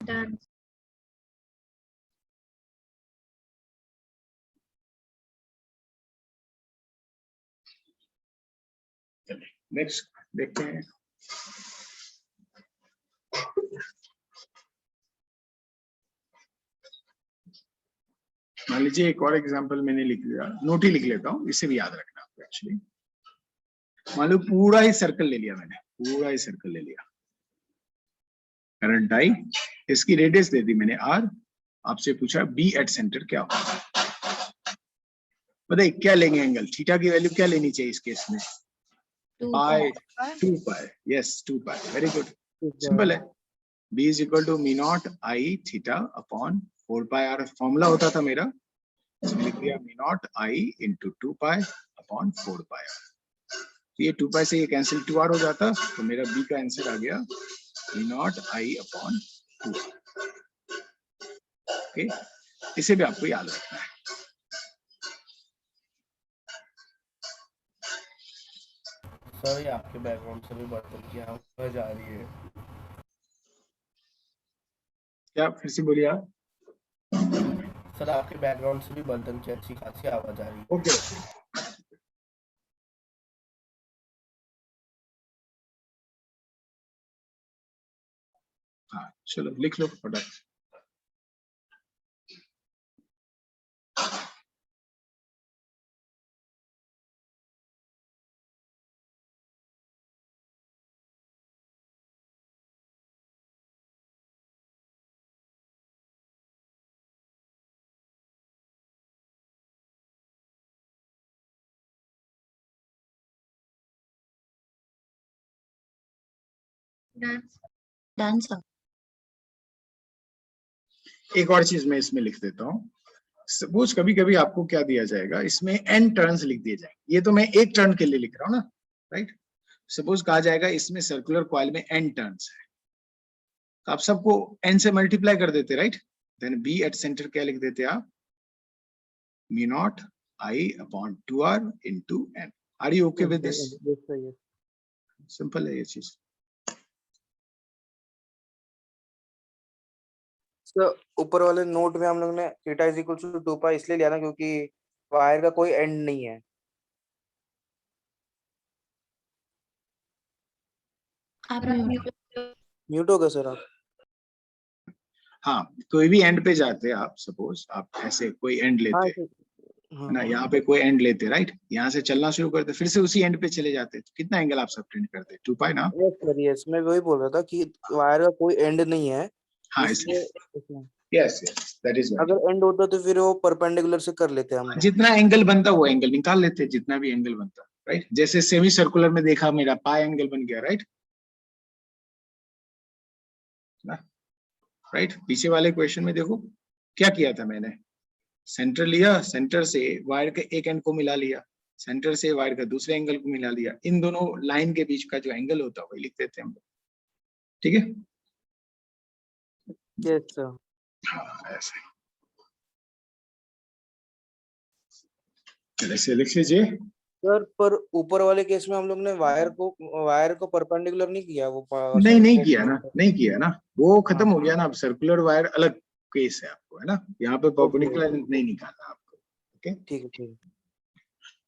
E: Done.
A: नेक्स्ट देखते हैं। मान लीजिए एक और एग्जांपल मैंने लिख लिया, नोट ही लिख लेता हूँ, इसे भी याद रखना आपको। एक्चुअली मान लो पूरा ही सर्कल ले लिया मैंने, पूरा ही सर्कल ले लिया, करंट आई, इसकी रेडियस दे दी मैंने r, आपसे पूछा बी एट सेंटर क्या होगा। बताइए क्या लेंगे एंगल, थीटा की वैल्यू क्या लेनी चाहिए इस केस में?
E: 2
A: pi,
E: pi.
A: 2 pi, yes 2 pi, very good, simple है। b is equal to mu naught I theta upon 4 pi r, formula होता था मेरा, इसमें लिख दिया mu naught I into 2 pi upon 4 pi r। तो ये 2 पाई से ये कैंसिल 2r हो जाता, तो मेरा b का आंसर आ गया मी नॉट आई अपॉन 2। ओके, इसे भी आपको याद रखना है।
C: सर ये आपके बैकग्राउंड से भी बर्तन की आवाज आ रही है।
A: क्या फिर से बोलिए आप?
C: सर आपके बैकग्राउंड से भी बर्तन की अच्छी खासी आवाज आ रही है।
A: ओके, हाँ चलो लिख लो फटाफट।
E: Done. Done, sir.
A: एक और चीज मैं इसमें लिख देता हूँ। सपोज कभी कभी आपको क्या दिया जाएगा, इसमें n टर्न्स लिख दिए जाएंगे। ये तो मैं एक टर्न के लिए लिख रहा हूँ ना, राइट। सपोज कहा जाएगा इसमें सर्कुलर कॉइल में n टर्न्स है, तो आप सबको n से मल्टीप्लाई कर देते, right. Then b at center क्या लिख देते आप, mu naught i upon 2r into n। Are you okay with this? Simple है ये चीज।
D: ऊपर वाले नोट में हम लोग ने थीटा इज इक्वल टू 2 पाई इसलिए लिया ना क्योंकि वायर का कोई एंड नहीं है।
E: आप
D: म्यूट हो गए सर आप?
A: हाँ, कोई भी एंड पे जाते हैं आप, सपोज आप ऐसे कोई एंड लेते हैं
D: हाँ
A: ना, यहाँ पे कोई एंड लेते, राइट, यहाँ से चलना शुरू करते, फिर से उसी एंड पे चले जाते, तो कितना एंगल आप सबटेंड करते? 2 पाई ना।
D: यस सर, यस मैं वही बोल रहा था कि वायर का कोई एंड नहीं है।
A: हाँ
D: इसलिए
A: yes yes that is right.
D: अगर एंड होता तो फिर वो परपेंडिकुलर से कर लेते हम।
A: जितना एंगल बनता वो एंगल निकाल लेते, जितना भी एंगल बनता, राइट। जैसे सेमी सर्कुलर में देखा मेरा पाई एंगल बन गया, राइट राइट। पीछे वाले क्वेश्चन में देखो क्या किया था मैंने, सेंटर लिया, सेंटर से वायर के एक एंड को मिला लिया, सेंटर से वायर का दूसरे एंगल को मिला लिया, इन दोनों लाइन के बीच का जो एंगल होता है वही लिख देते हैं हम लोग, ठीक है।
D: Yes sir.
A: हाँ ऐसे लिख लीजिए
D: सर पर ऊपर वाले केस में हम लोग ने वायर को परपेंडिकुलर नहीं किया, वो
A: नहीं किया ना, नहीं किया ना, वो खत्म हो गया ना। अब सर्कुलर वायर अलग केस है आपको, है ना, यहाँ पे परपेंडिकुलर नहीं निकालना आपको। ओके
D: ठीक है ठीक है।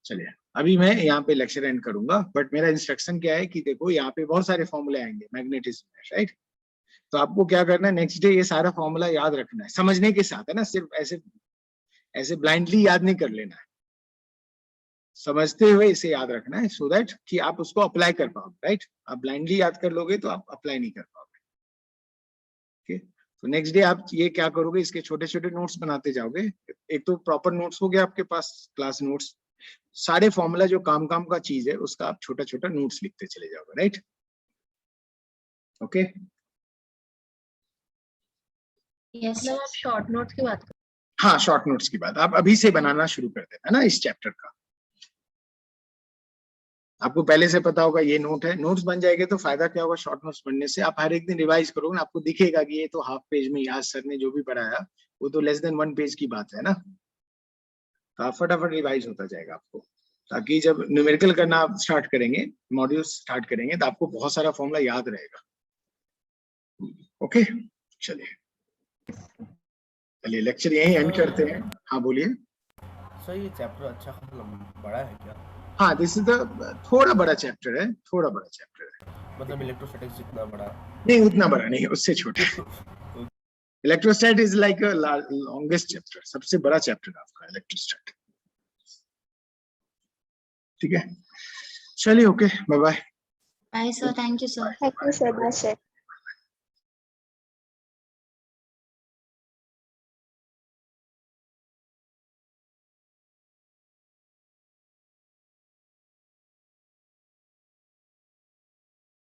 A: चलिए अभी मैं यहाँ पे लेक्चर एंड करूंगा, बट मेरा इंस्ट्रक्शन क्या है कि देखो यहाँ पे बहुत सारे फॉर्मूले आएंगे मैग्नेटिज्म में, राइट। तो आपको क्या करना है, नेक्स्ट डे ये सारा फॉर्मूला याद रखना है, समझने के साथ, है ना, सिर्फ ऐसे ऐसे ब्लाइंडली याद नहीं कर लेना है, समझते हुए इसे याद रखना है, सो दैट कि आप उसको अप्लाई कर पाओगे, राइट। आप ब्लाइंडली याद कर लोगे तो आप अप्लाई नहीं कर पाओगे। ओके, तो नेक्स्ट डे आप ये क्या करोगे, इसके छोटे छोटे नोट्स बनाते जाओगे। एक तो प्रॉपर नोट्स हो गया आपके पास, क्लास नोट्स, सारे फॉर्मूला जो काम काम का चीज है उसका आप छोटा छोटा नोट्स लिखते चले जाओगे, राइट। ओके
E: यस आप शॉर्ट नोट्स की बात कर।
A: हाँ, शॉर्ट नोट्स की बात आप अभी से बनाना शुरू कर देना, है ना, इस चैप्टर का। आपको पहले से पता होगा ये नोट है, नोट्स बन जाएंगे तो फायदा क्या होगा, शॉर्ट नोट्स बनने से आप हर एक दिन रिवाइज करोगे ना, आपको दिखेगा कि ये तो हाफ पेज में आज सर ने जो भी पढ़ाया वो तो लेस देन 1 पेज की बात है ना, तो आप फटाफट रिवाइज होता जाएगा आपको, ताकि जब न्यूमेरिकल करना आप स्टार्ट करेंगे, मॉड्यूल स्टार्ट करेंगे, तो आपको बहुत सारा फॉर्मूला याद रहेगा। ओके चलिए। चलिए लेक्चर यहीं एंड करते हैं। हाँ बोलिए।
C: सर ये चैप्टर अच्छा बड़ा है क्या?
A: हाँ दिस इज द थोड़ा बड़ा चैप्टर है, थोड़ा बड़ा चैप्टर है।
C: मतलब इलेक्ट्रोस्टैटिक्स जितना बड़ा?
A: नहीं उतना बड़ा नहीं, उससे छोटा। Electrostat is like a longest chapter, सबसे बड़ा चैप्टर आपका इलेक्ट्रोस्टैट। ठीक है चलिए, okay bye bye.
E: Bye sir, thank you sir.
F: Thank you, sir. Bye, sir.